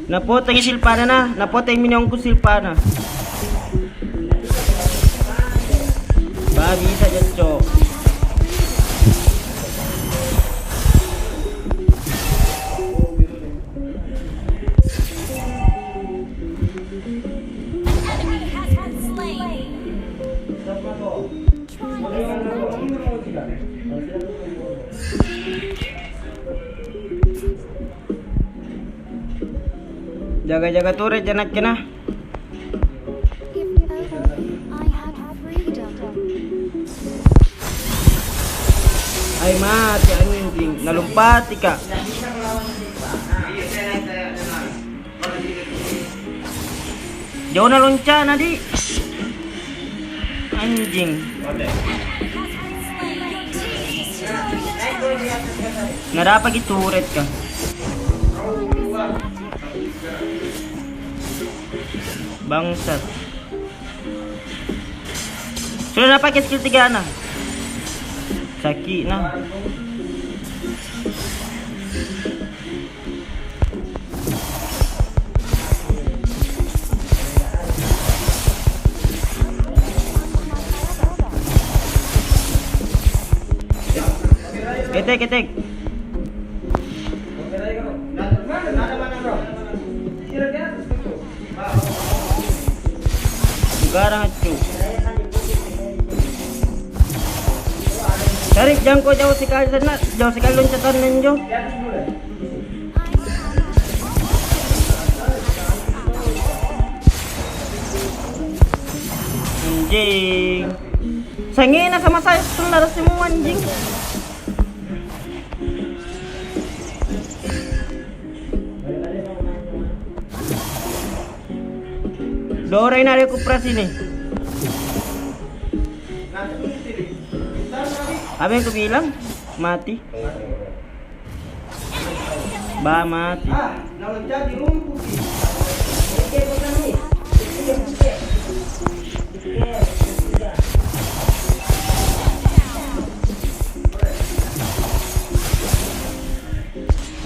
Napoteng Silpana na, napoteng minyong ko Silpana. Ba bisa dyan cok. Enemy has been slain. Jaga-jaga turret janak kena. If only I had freedom. Ay mati anjing, nalumpati ka. Jauh na lonca na di. Anjing. Nggak dapat gitu turret ka. Bangsat. Sudah dapat pakai skill 3 na. Sakit na. Ketek. Garang acu. Tarik jangkau jauh sekali sana, jauh sekali loncatan ninjo. Anjing. Sangina sama saya saudara semua anjing. Dorain ada koperasi nih. Apa yang aku bilang? Mati. Bah mati. jadi lumpuh.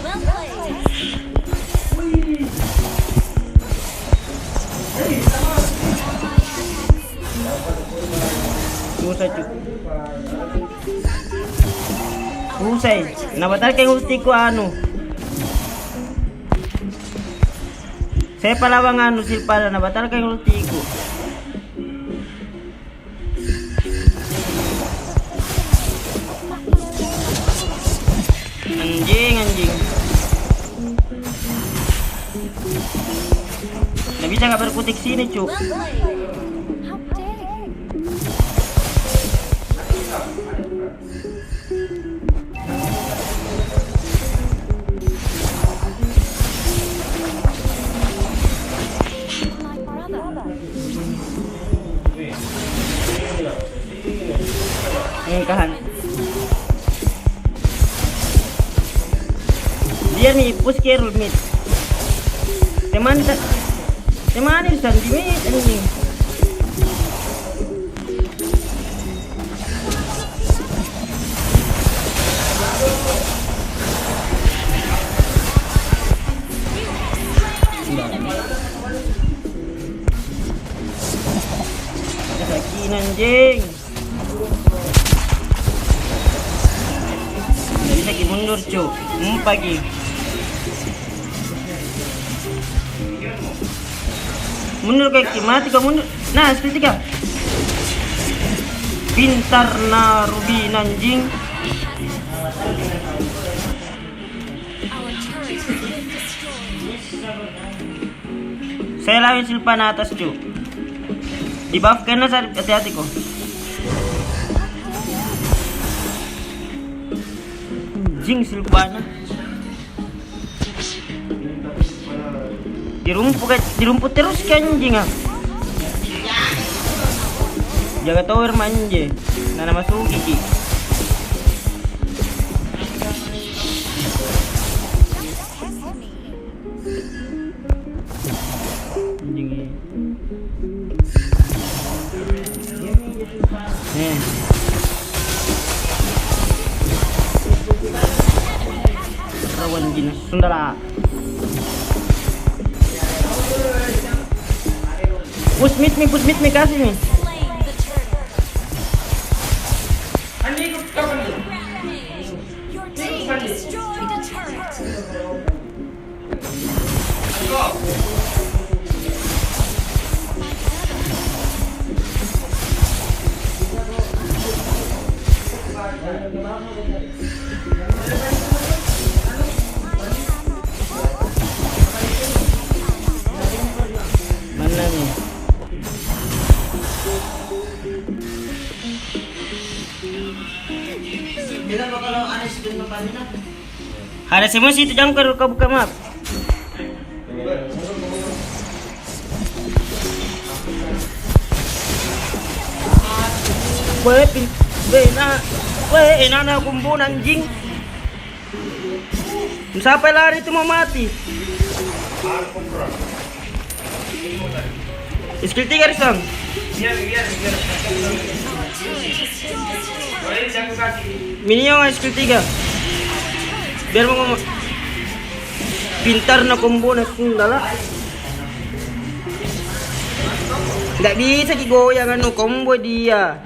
Well played. Usai, nabatal kay ulti ko ano. Saya palawang ano Silpana, nabatal kay ulti ko. Anjing. Nggak bisa nggak berkutik sini cuk. Well played. How dare you? Kahan. Dia nih push carry mid. Teman di sandimit anjing. Sakin anjing. Jadi sakit mundur cu. Pagi. Mundur kayak mati kau mundur. Nah, seperti tiga. Pintar na Ruby anjing. Saya lawan Silvana atas cu. Di buff karena saya hati-hati kok. Anjing Silvana. Dirumput terus kan anjing ah. Jaga tower manje. Nana masuk gigi. Anjing. Rawan jenis Sundara. Push mid me kasih nih. Your team destroyed a turret. Mana nih? Bilang kok kalau ada sedang ngepanin apa? Ada semua sih itu jangan kau buka map. Enak na kumpul anjing. Sampai lari itu mau mati. Skill 3 Risang. Biar. Minion skill 3. Biar mau pintar na combo na sundala. Nggak bisa digoyang anu combo dia.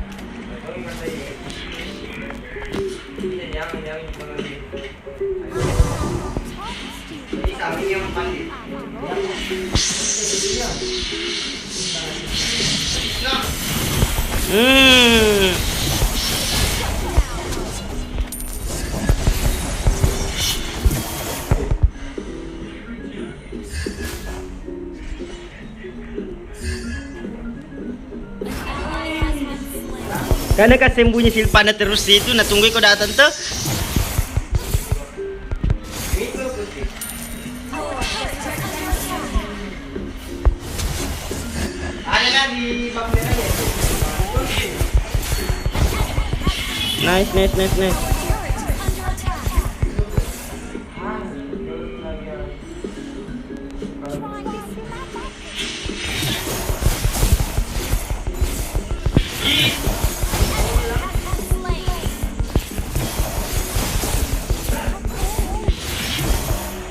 Karena sembunyi Silvana terus itu, nah tunggu kau datang tuh. Ada di bab merah ya. Nice.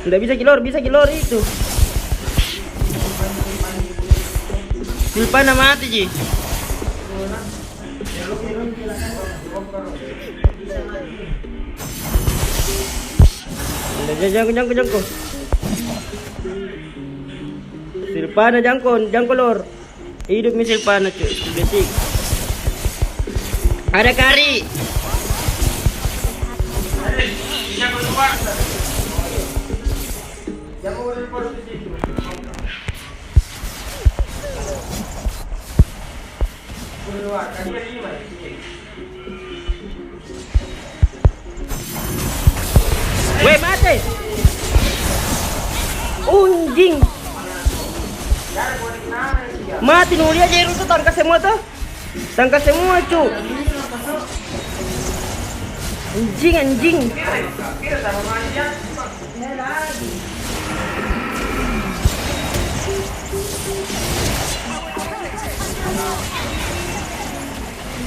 Udah bisa kilor itu. Silvana mati ji. Jangko. Silvana jangko lor. Hidup nih Silvana cuy. Detik. Ada kari. Weh mati. Unjing. Mati nulia aja itu tangkas semua tuh. Tangkas semua cu. Anjing. Kira sama manja.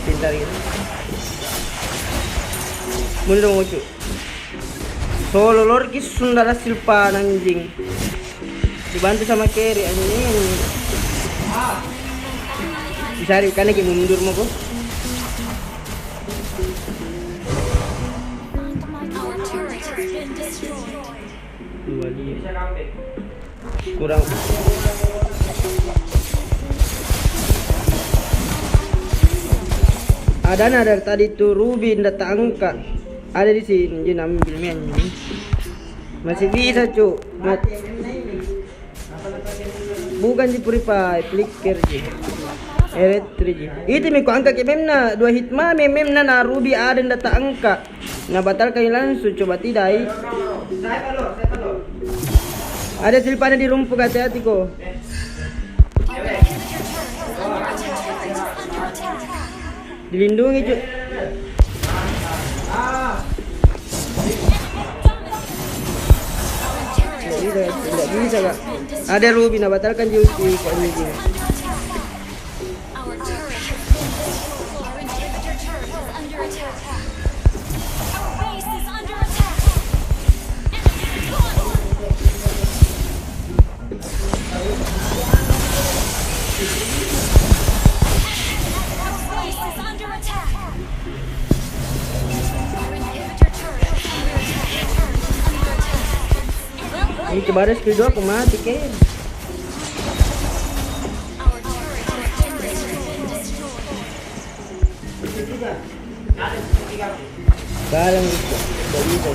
Pintar gitu. Mundur ngucu. Solo lor kis sundara silpan anjing. Dibantu sama Kerry anjing. Bisa kan lagi mundur mau kok. Our turret has been destroyed. Dua dia. Bisa ngambil. Kurang. Ada dari tadi tuh Ruby ndak angkat. Ada di sini, Jin ambil anjing. Masih bisa, Cuk. Bukan di purify, flicker ji. Eretri ji. Itu miko angka ke memna, 2 hitma memna na Ruby ada ndak angkat. Nah batalkan langsung, coba tidak. Saya pelor. Ada silpana di rumput, hati-hati kok. Dilindungi, Cuk. Tidak bisa, Kak. Ada Ruby, nah batalkan Juki kok ini. Our turret has been destroyed. Our inhibitor turret is under attack. Our base is under attack. Enemy gone. Our base is under attack. Our inhibitor turret is under attack. Turret is under attack. Ini coba ada skill 2 aku mati kayak. Our turret has been destroyed. Barang gitu. Tidak bisa.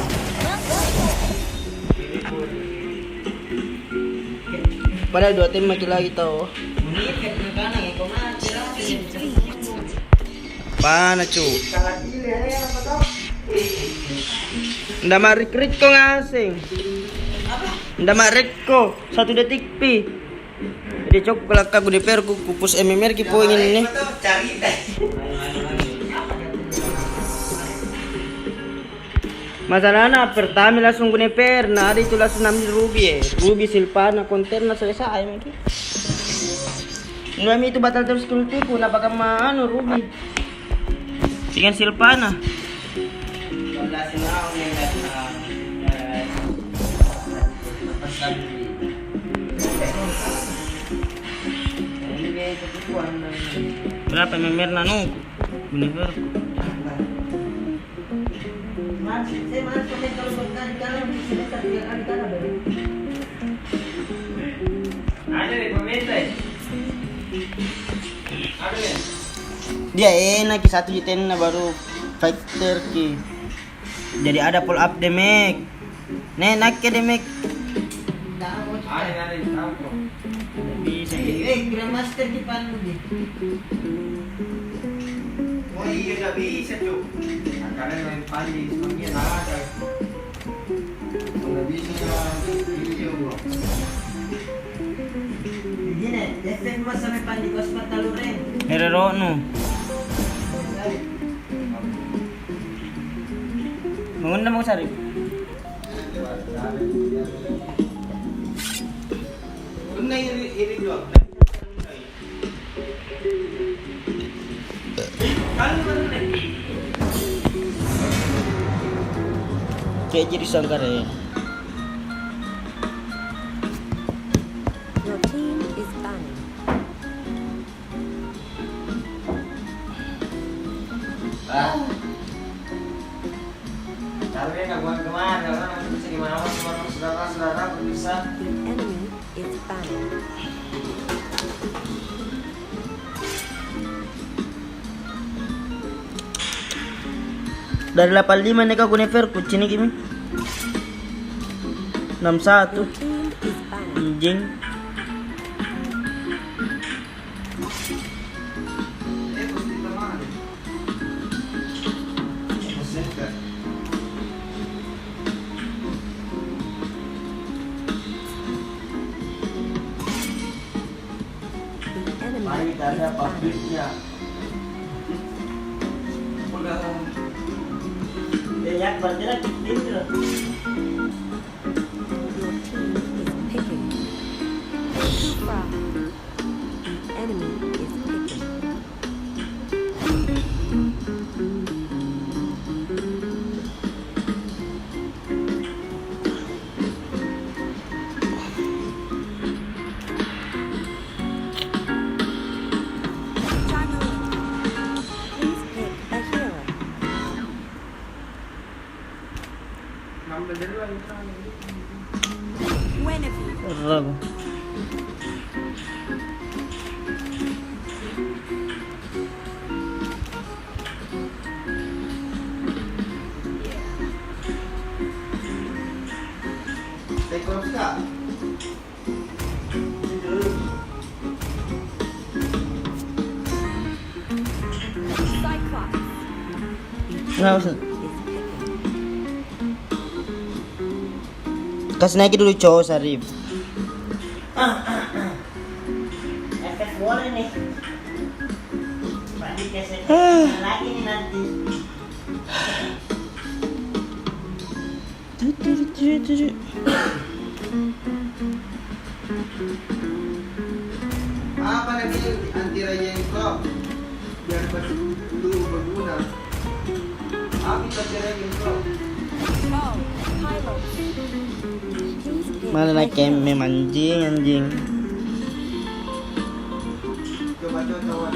Padahal 2 tim mati lagi tau. Pana cu. Ndak marik-rik kok ngasing. Ndak marik kok 1 detik pi. Jadi cok kalau kagu DPR ku kupus MMR ki poin ini. Cari teh. Masalahnya pertama langsung gune per, nah ada itu langsung ambil Ruby Ruby Silpana konten na selesai lagi. Nggak itu batal terus kultiku, napaka maano Ruby. Dengan Silpana. Berapa MMR nanu? Bener. Saya malas komen kalau berkali-kali di sini tapi kali-kali baru. Ada di pemerintah. Ada ya? Dia enak ki 1 jiten na baru fighter ki. Jadi ada pull up demek. Nenak ke demek. Ada di tahu. Bisa. Grandmaster di panu di. Oh iya nggak bisa cuy. Karena main pagi semuanya ada. Nggak bisa video bro. Begini, efek mas sampai pandi kos pataluren. Herero no. Mengunda mau cari. Benar ini jual. Kayak jadi sangkar ya. Your team is banned. Tapi nggak buat kemana, karena bisa gimana sama saudara-saudara bisa. The enemy is banned. Dari 85 nih kau gune fair kucing kimi. 61 Your team is banned. anjing. The enemy Mari kita ada is banned. pabriknya. banyak berarti lah tim tuh. Your team is picking. Too far. Enemy is picking. Please pick a hero. Nambah duluan. Rab. Tekor ka. Cyclops. Nggak usah. Is picking. Kasih naikin dulu cowok Sarif. Efek boleh nih. Pak dikasih lagi nih nanti. Apa lagi anti raja yang kau? Biar lu berguna. Apa anti raja yang kau? Oh, Kylo. Please pick Mana a naik hero. meme anjing. Coba kawan.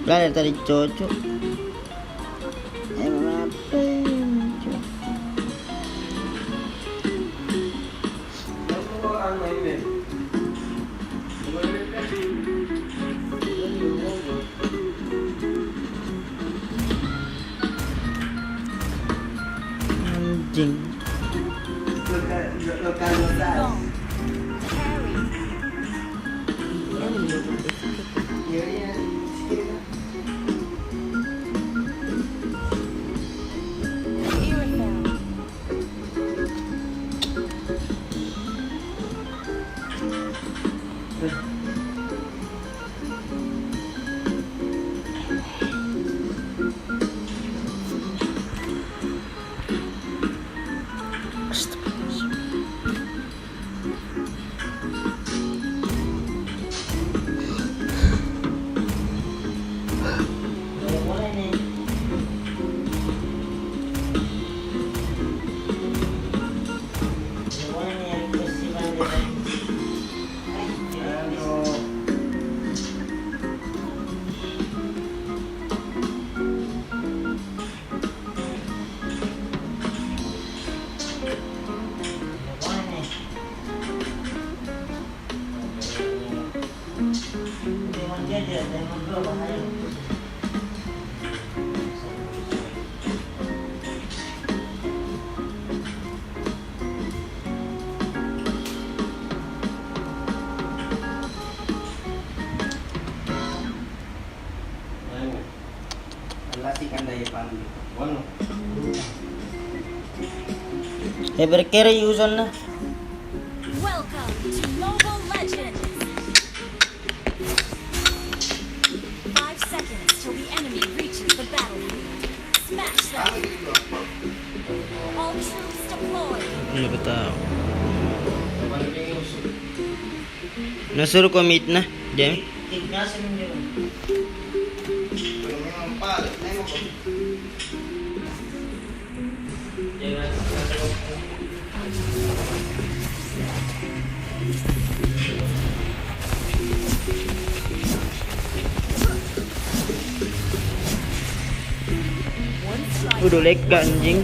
Lah dari tadi cocok. Emang apa ini, cocok? Kamu orang main deh. Anjing. Lokal. Gong. Harry. Enemy is picking. Ya ya. Irothel. Boleh nih. Boleh nih yang festival deh. Boleh nih. Demon dia demon dua bahaya. Latihkan daya pandu. Bueno. Berkira uson na. Welcome to Mobile Legends. 5 seconds till the enemy reaches the battlefield. Smash them. All troops deployed. Ano ba tao? Nasuruh ko meet na, Jem. Tignasin mo yun. Memang palit. Nemo ko. One strike. Udah lega anjing.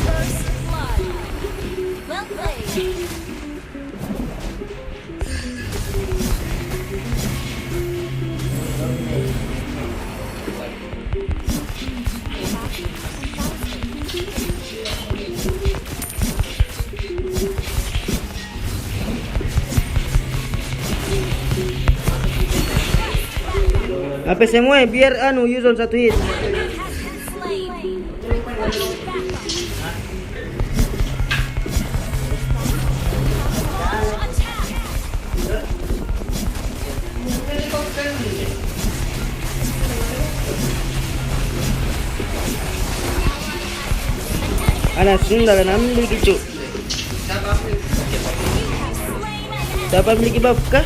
First blood. Well played. Apa semua biar anu Yuzon satu hit. Has been slain. Request backup. Attack. Anak Sunda dan ambil gitu. Dapat memiliki buff kah?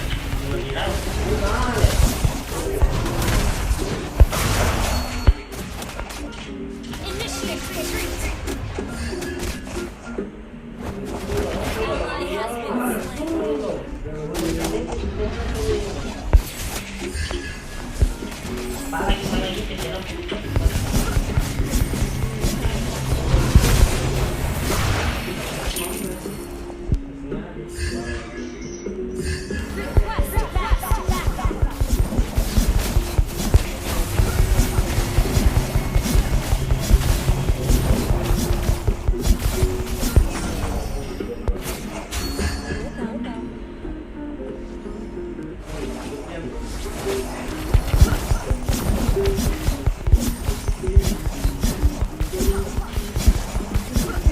Initiate retreat. Ally has been slain. Request backup.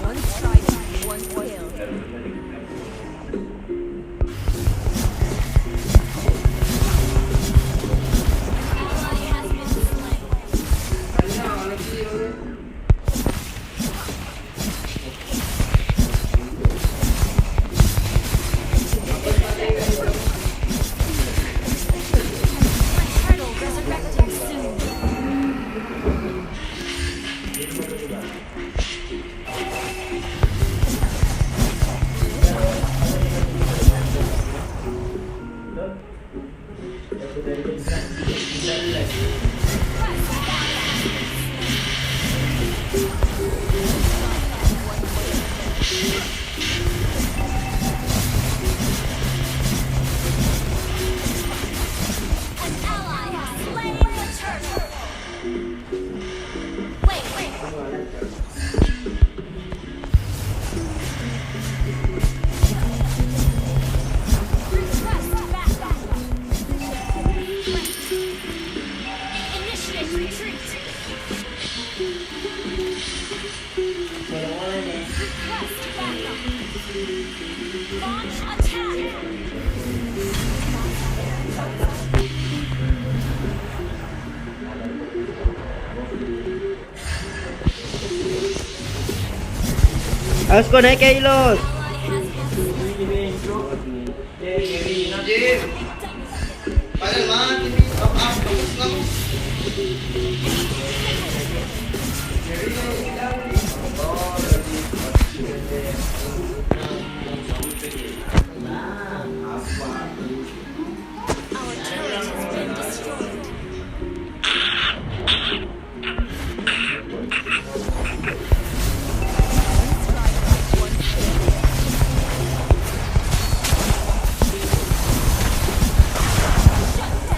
One strike, one kill. Ally has been slain. My turtle resurrecting soon. An ally has slain the turtle. Wait. Request backup. Initiate retreat. Request backup. Launch attack. Harus kau naik ke Ilos. Ally has been slain. Jim. Padahal man, ini top up terus kamu. Our turret has been destroyed.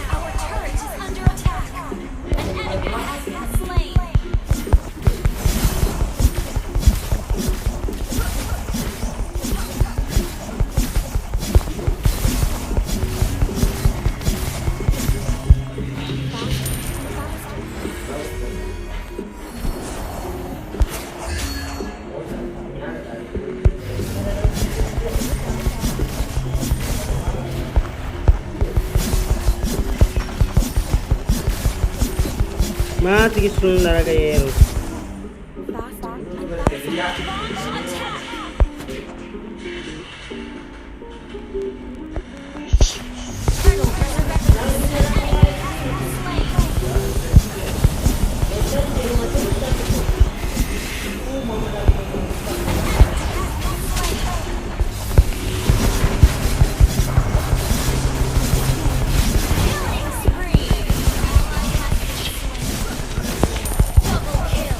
Our turret is under attack. An enemy has been slain. Mati ke Sunda kayak Eros. Launch attack. Turtle resurrecting. An enemy has been slain. Killing spree. Ally has been slain. Double kill.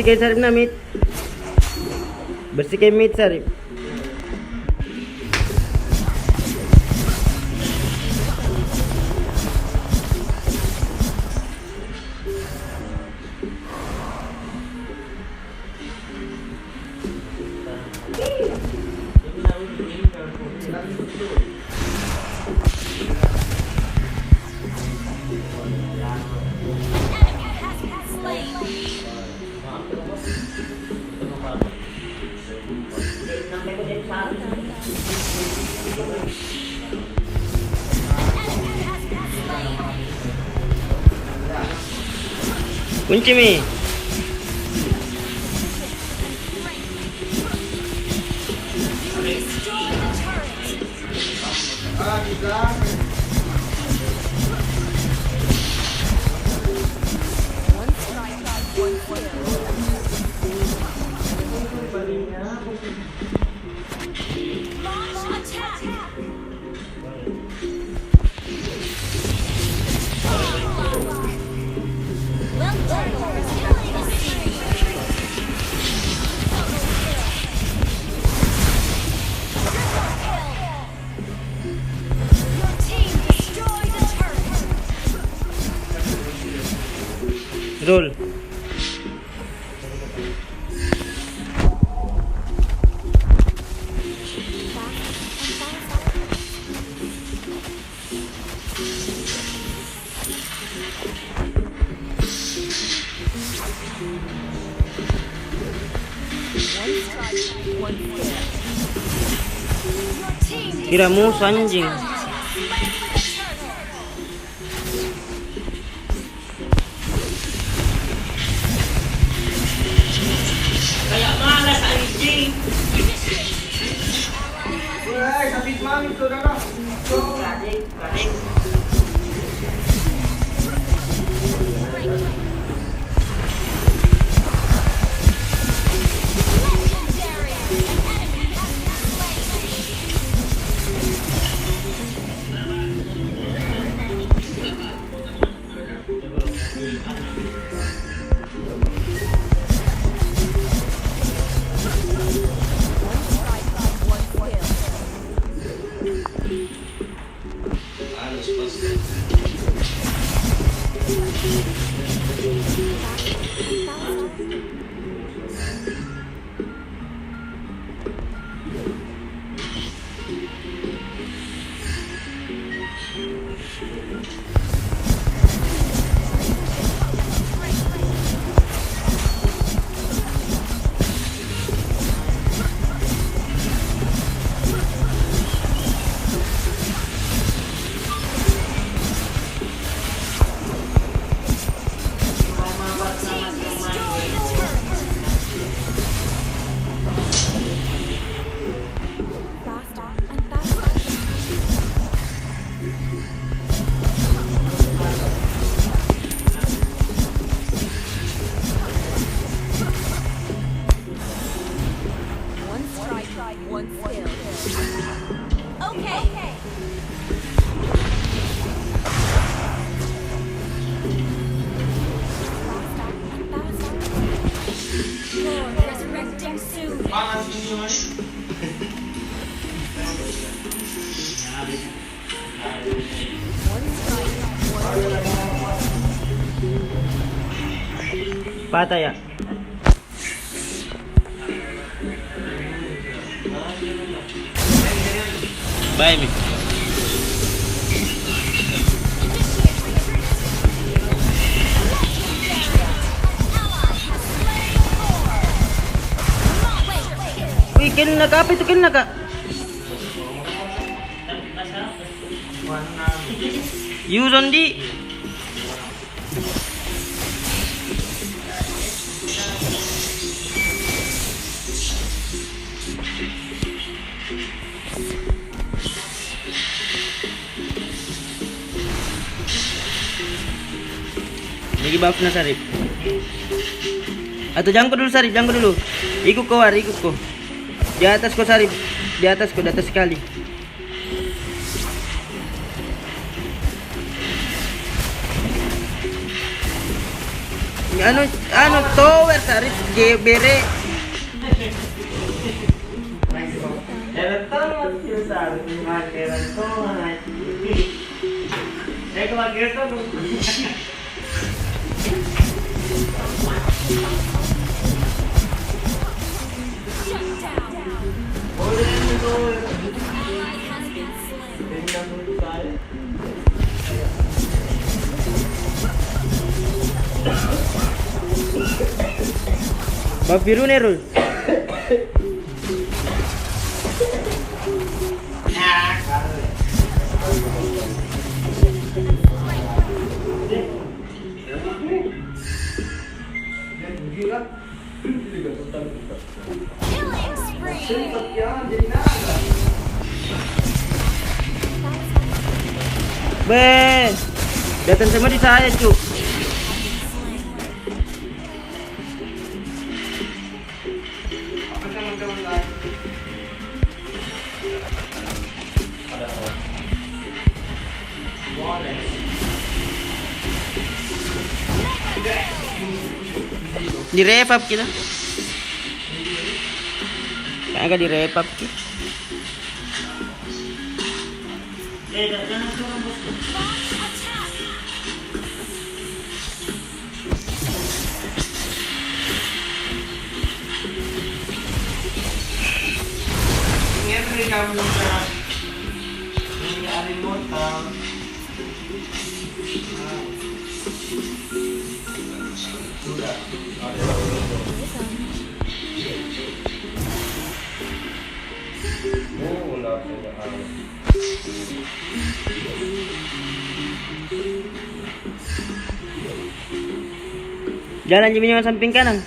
Bersihkan Sarip na, Mit. Bersihkan Mit, Sarip. Enemy has been slain. Enemy has been slain. Kunci, Mi. Destroy the turret. One strike, one kill. Launch attack. Well done, killing spree. Your team destroyed a turret. Roll. One strike, one kill. Your team Kira musuh anjing. Kayak malas anjing. Woi, sabit mami saudara. Kadek, kadek. Legendary. An enemy has been slain. One strike, one kill. Patay ya. Bye, Mi. Uy, kill na ka, pito kill na ka. Use on di. Lagi buff na Sarip. Atau jangan dulu Sarip, jangan dulu. Ikut ko, War, ikut ko. Di atas ko Sarip. Di atas ko, di atas sekali. Anu tower tarik bere. Jalan tol susah, jalan tol keluarga tuh. Shut down. Boleh itu. Ally has been slain. Babiru nerul. Killing spree. Ben, datang semua di saya, Cuk. Di repap kita. Kagak di repap kita. Launch attack. Ini kamu kan. Ini ada motor. Sudah. Oh, Jalan Jimmy dengan samping kanan.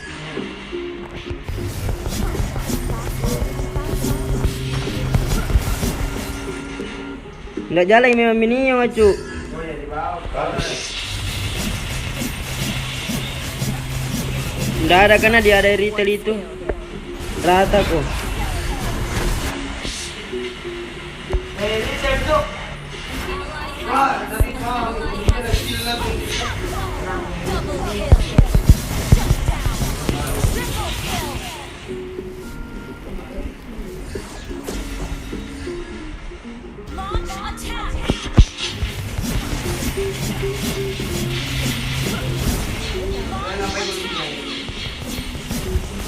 Nggak jalan memang minion, Cu. Nggak ada karena dia ada retail itu. Rata kok. Double kill. Shut down. Triple kill. Launch attack.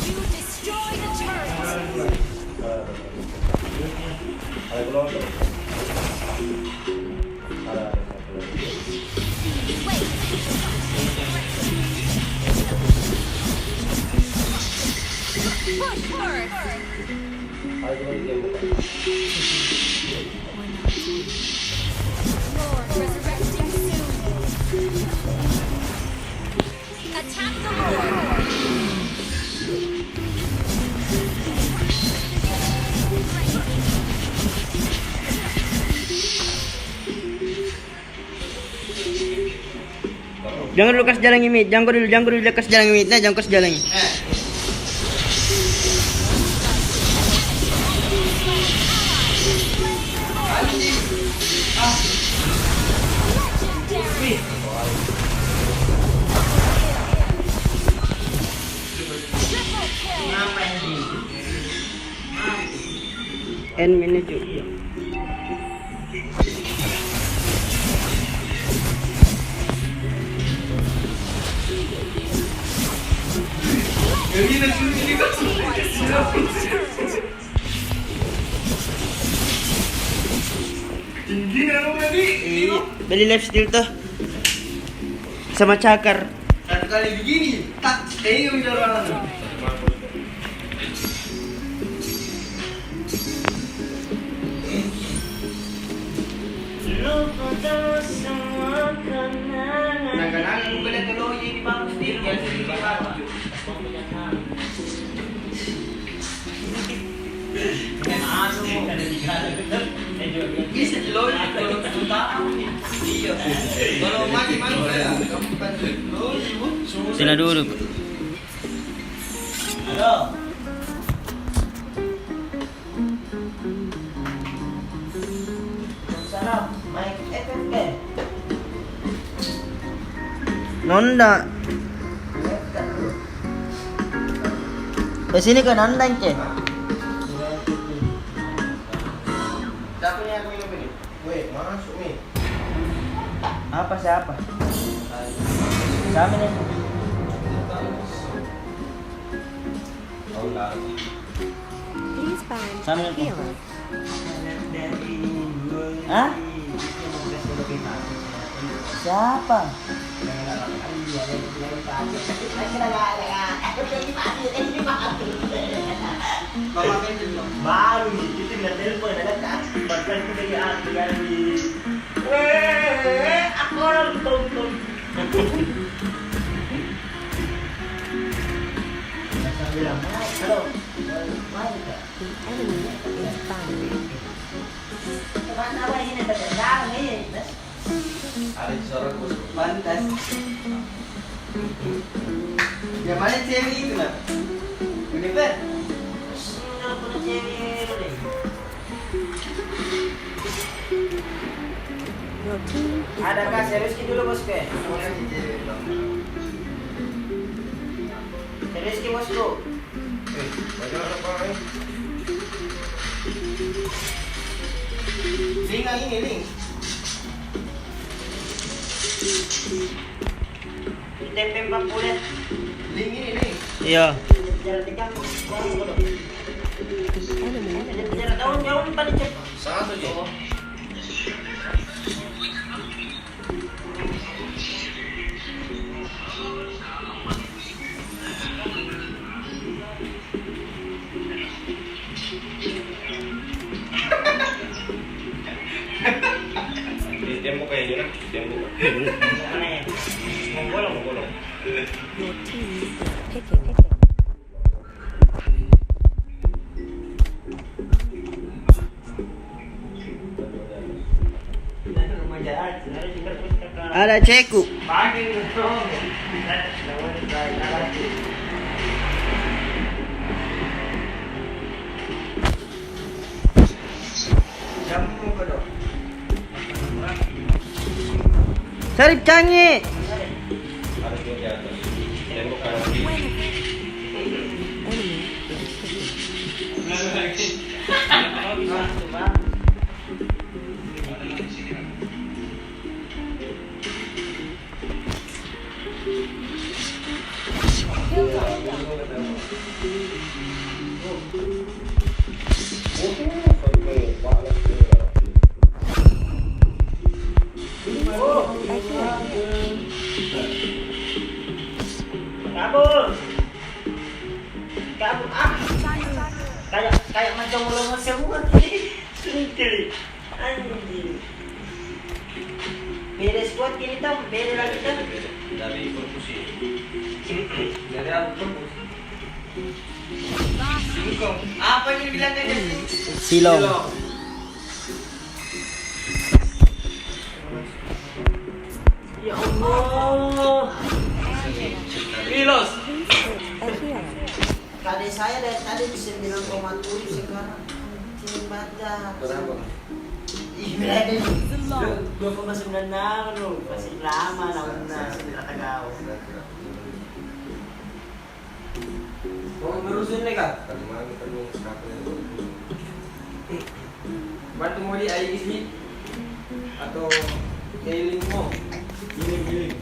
You destroy the turret. Push first. Lord resurrecting soon. Attack the Lord. Jangan dulu kas jalan imit, jangan dulu kas jalan imit, nah jangan kas jalan. Legendary. Triple kill. N menuju. Beli lifesteal tuh sama cakar. Satu kali begini, tak stay udah orang. Nangganan mo pala tuloy yung ibang steel yan sa ibang. Bisa tuloy kalau kita iya. Kalau mati malu ya. Sila dulu. Halo. Sarap, main FFP. Nonda. Sini ke nandang ke. Siapa nih yang minum ini? Weh, masuk nih. Apa siapa? Siapa nih? Please find Sama a itu. hero. Hah? Siapa? Bapak kan dulu. Baru itu nggak telepon ada kan bahkan itu dari hati yang di aku orang tonton saya bilang halo mai kak The enemy is bound. kemana apa ini terdengar nih Ada suara bos. Pantas. Yang mana cewek itu lah? Univer. nggak punya cewek deh Your team is Ada kah serius dulu bosku? Serius ki bosku. Bagaimana apa ini? Link yang ini link. tempe 40 Link ini link. Iya. jalan tegang the enemy. jalan jauh-jauh paling cepat Satu je. Tembok kayaknya, tembok. mana ya Menggolong. Your team is picking. rumah jalan harus dikerput Ada ceku. pagi dong Jamu ke dong. Sarip canggih. Ada di atas. Tembok kanan kiri. Enemy is picking. A hero. kabur kayak macam ulama semua sendiri anjing beres kuat kini tam beres lagi tam Dari perkusi. Dari apa perkusi? Apa yang bilangnya jadi? Silong. ya Allah Milos. A hero. Tadi saya dari tadi di 9,7 sekarang sini baca. Berapa? Iya deh. 2,96 lu masih lama nauna setelah tagaw Mau ngurusin nih kak? Kalimantan kita mau sekarang. Bantu mau di air isi atau keliling mau? Giling.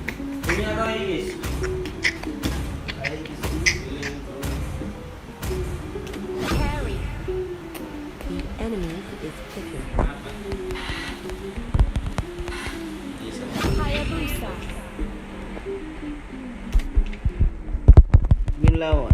Ini atau air guys? Air isi keliling terus. Carry. The enemy is picking. Hayabusa. Bilawan.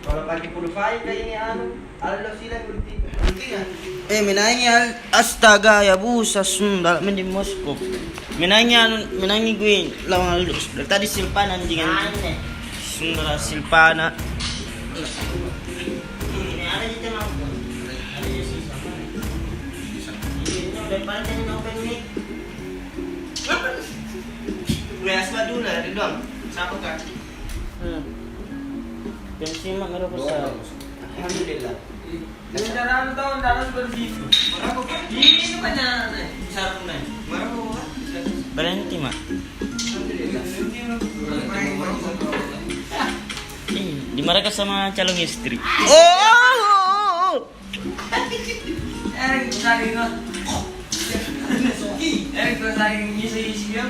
Kalau pakai pulpai kayak ini anu, aldo sila guntingan. Menangi astaga ya busa sunda mendi Moskow. Menangi gue lawan Aldous. Dari tadi Silpana anjingan. aneh Sunda Silpana. ini ada di tengah ada di sisa ini udah paling ini open mic Gue asma dulu dari dong. Sama kak. Benzema meron sa Alhamdulillah. Yung darang taon, darang bersih. Marako ka? Ini ka na. Sarap na. Marako ka? Valenti ma. Dimarahkan sama calon istri. Oh. Erik saling Erik tuh saling ngisi-ngisi ya.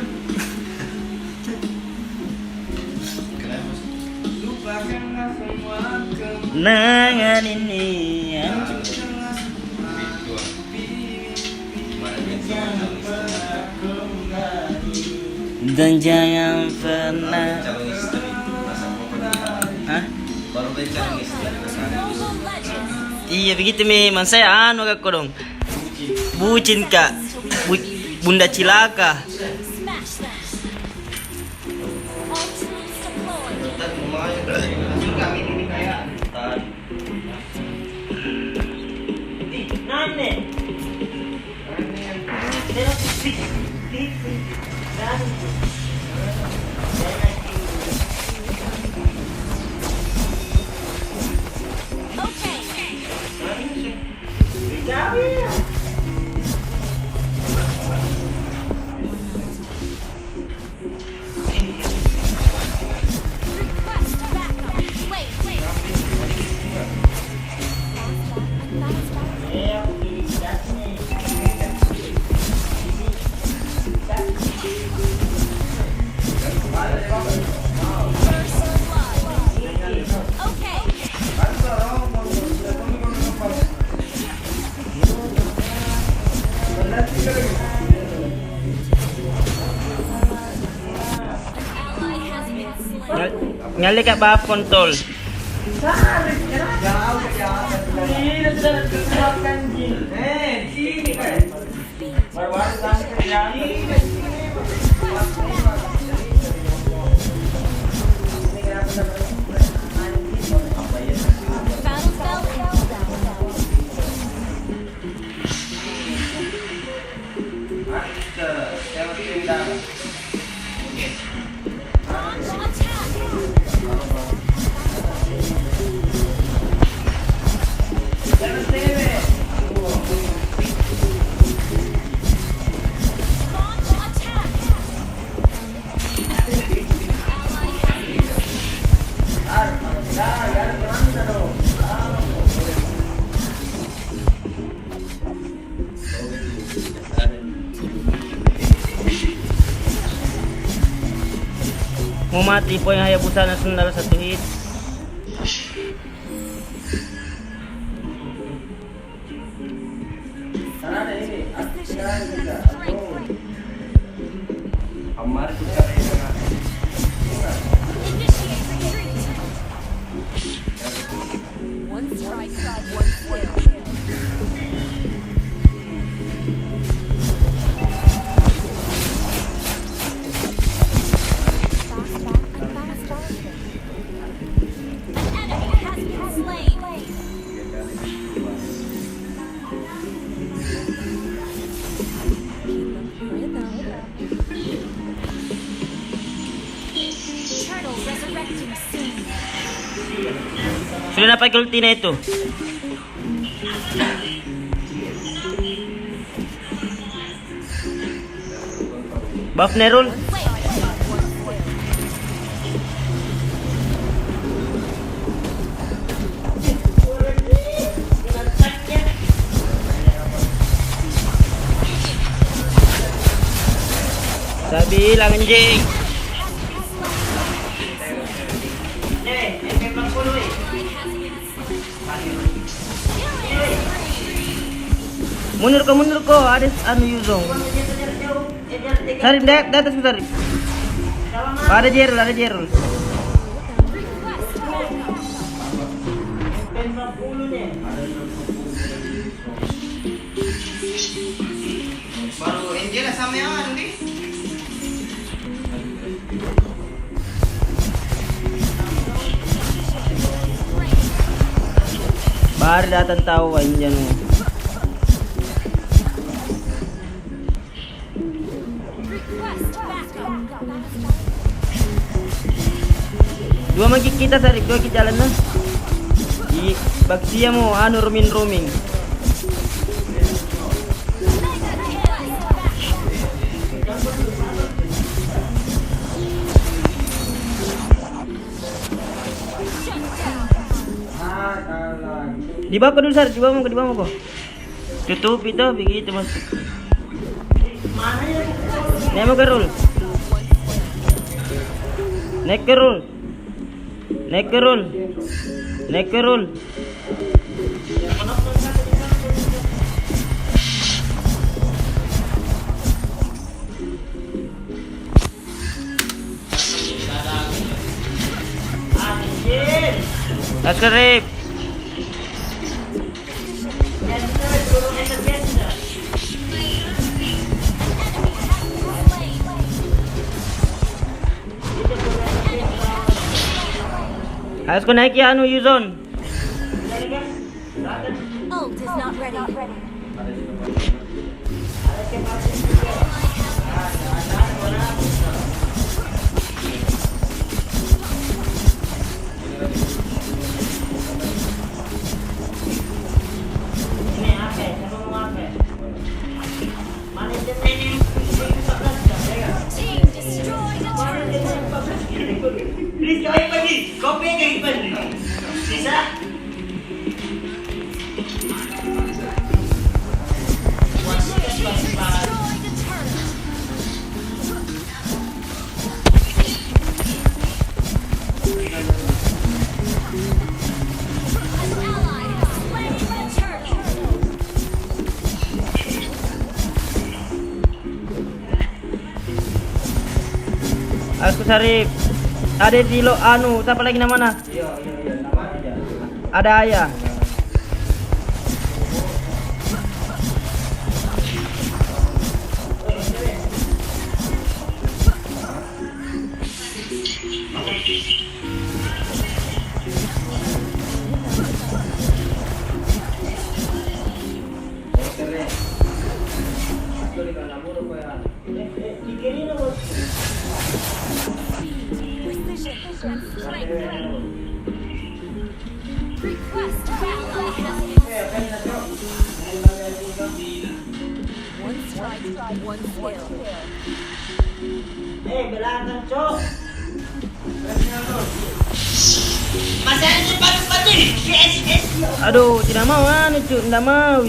Lupakanlah semua Nangan ini dan jangan pernah. Hah? Baru calon istri. Mobile Legends. Iya begitu memang saya kak dong. Bucin kak. Bunda cilaka. Smash them. All tools deployed. Dan lumayan kami ini kayak tadi. Nane. Okay. Request backup. Wait. First blood. Okay. Ally has been slain. Nyali kak bab kontol. Sini kan. Baru-baru sampai ya. Battle spell held down. Launch attack. Launch attack. Ally has been Mau mati po yung Hayabusa na sundalo sa tuhid. Amar kita initiate retreat. One strike, one kill. An enemy has been slain. Turtle resurrecting soon. Sudah dapat ulti na ito. Buff Nerul. Sabi lang anjing. Mundur ko, ada anu Yuzong. Sarip di atas ku sarip. Ada Jerul. baru Angela sama yang anu nih. Baru datang tahu anjan. Request backup. Dua magi kita sarip, dua kita jalan nah. Di baksia mo anu roaming. Di bawah dulu Sar, di bawah kok. Tutup itu begitu masuk. Nemo ke roll. Naik ke roll. Tas kerip. Harus ko naik ya anu Yuzon. Ult is not ready. Team destroyed a turret. Please, kawin pa di. Kopi kayo pa di. Bisa? Destroyed a turret. An ally has slain the turret. Harus ko sarip. Ada di lo anu, siapa lagi namanya? Iya, nama aja. Ada ayah. Precision and strength. Request battle. One strike, one skill. Belakang, Cok. Masanya padu-padu. Yes. Aduh, tidak mau anu cuy, tidak mau.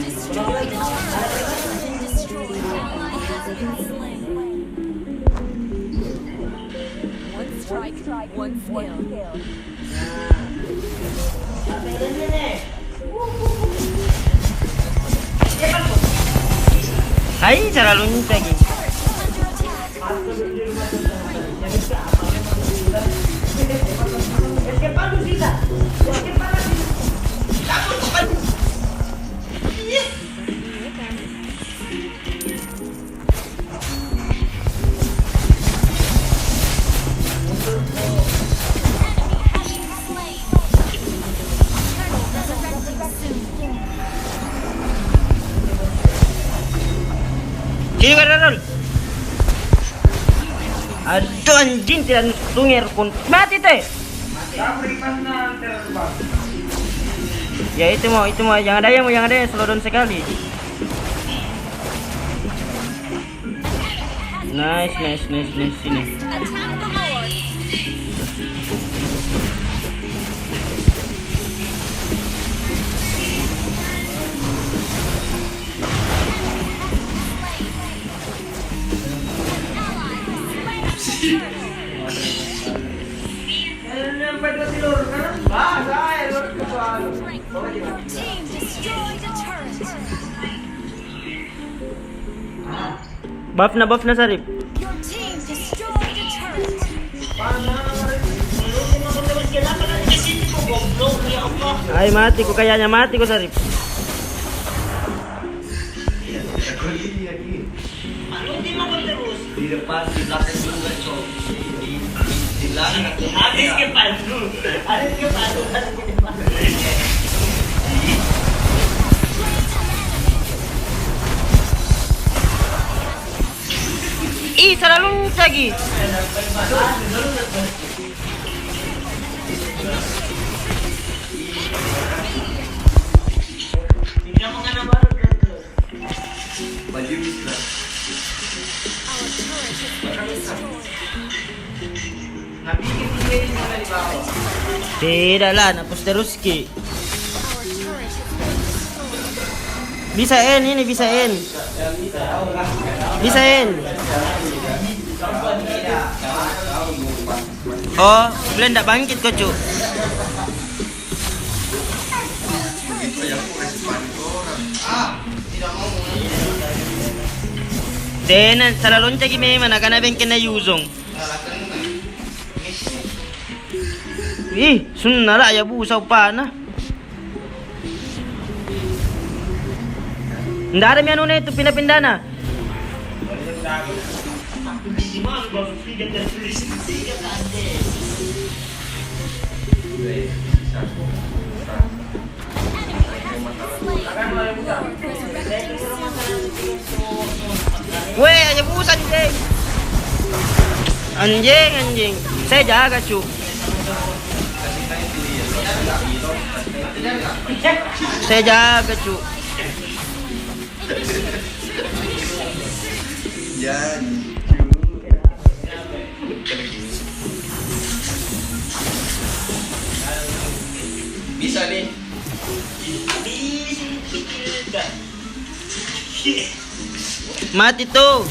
Destroyed the turret. Destroyed. Ally has been slain. One strike, one skill. Hai, cara lunca lagi. Kiri kanan. Aduh anjing tidak tunggu pun mati teh. Ya itu mau jangan ada yang slowdown sekali. Nice sini. Attack the Lord. Your team destroyed a turret. Buff na Sarip. Your team destroyed a turret. Ay mati ko kayaknya mati ko Sarip. Di depan, di belakang juga, Cok. Di belakang. Habis ke padu. Ih, salah lunca lagi. Tidak mau bikin video ini mulai di bawah. Tidak lah, napos terus ki. Our turret has been destroyed. Bisa N ini, bisa N. Bisa N. Oh, Glenn ndak bangkit kok, Cuk. Tenan, salah lonca ki memang nakana bengken na yuzong. Ih, sunna lah ya bu pa na. Ndak ada miano na ito pinapinda na. Weh, aja bus anjing. Anjing. Saya jaga, Cuk. Saya jaga, Cuk. Bisa nih. Mati tuh.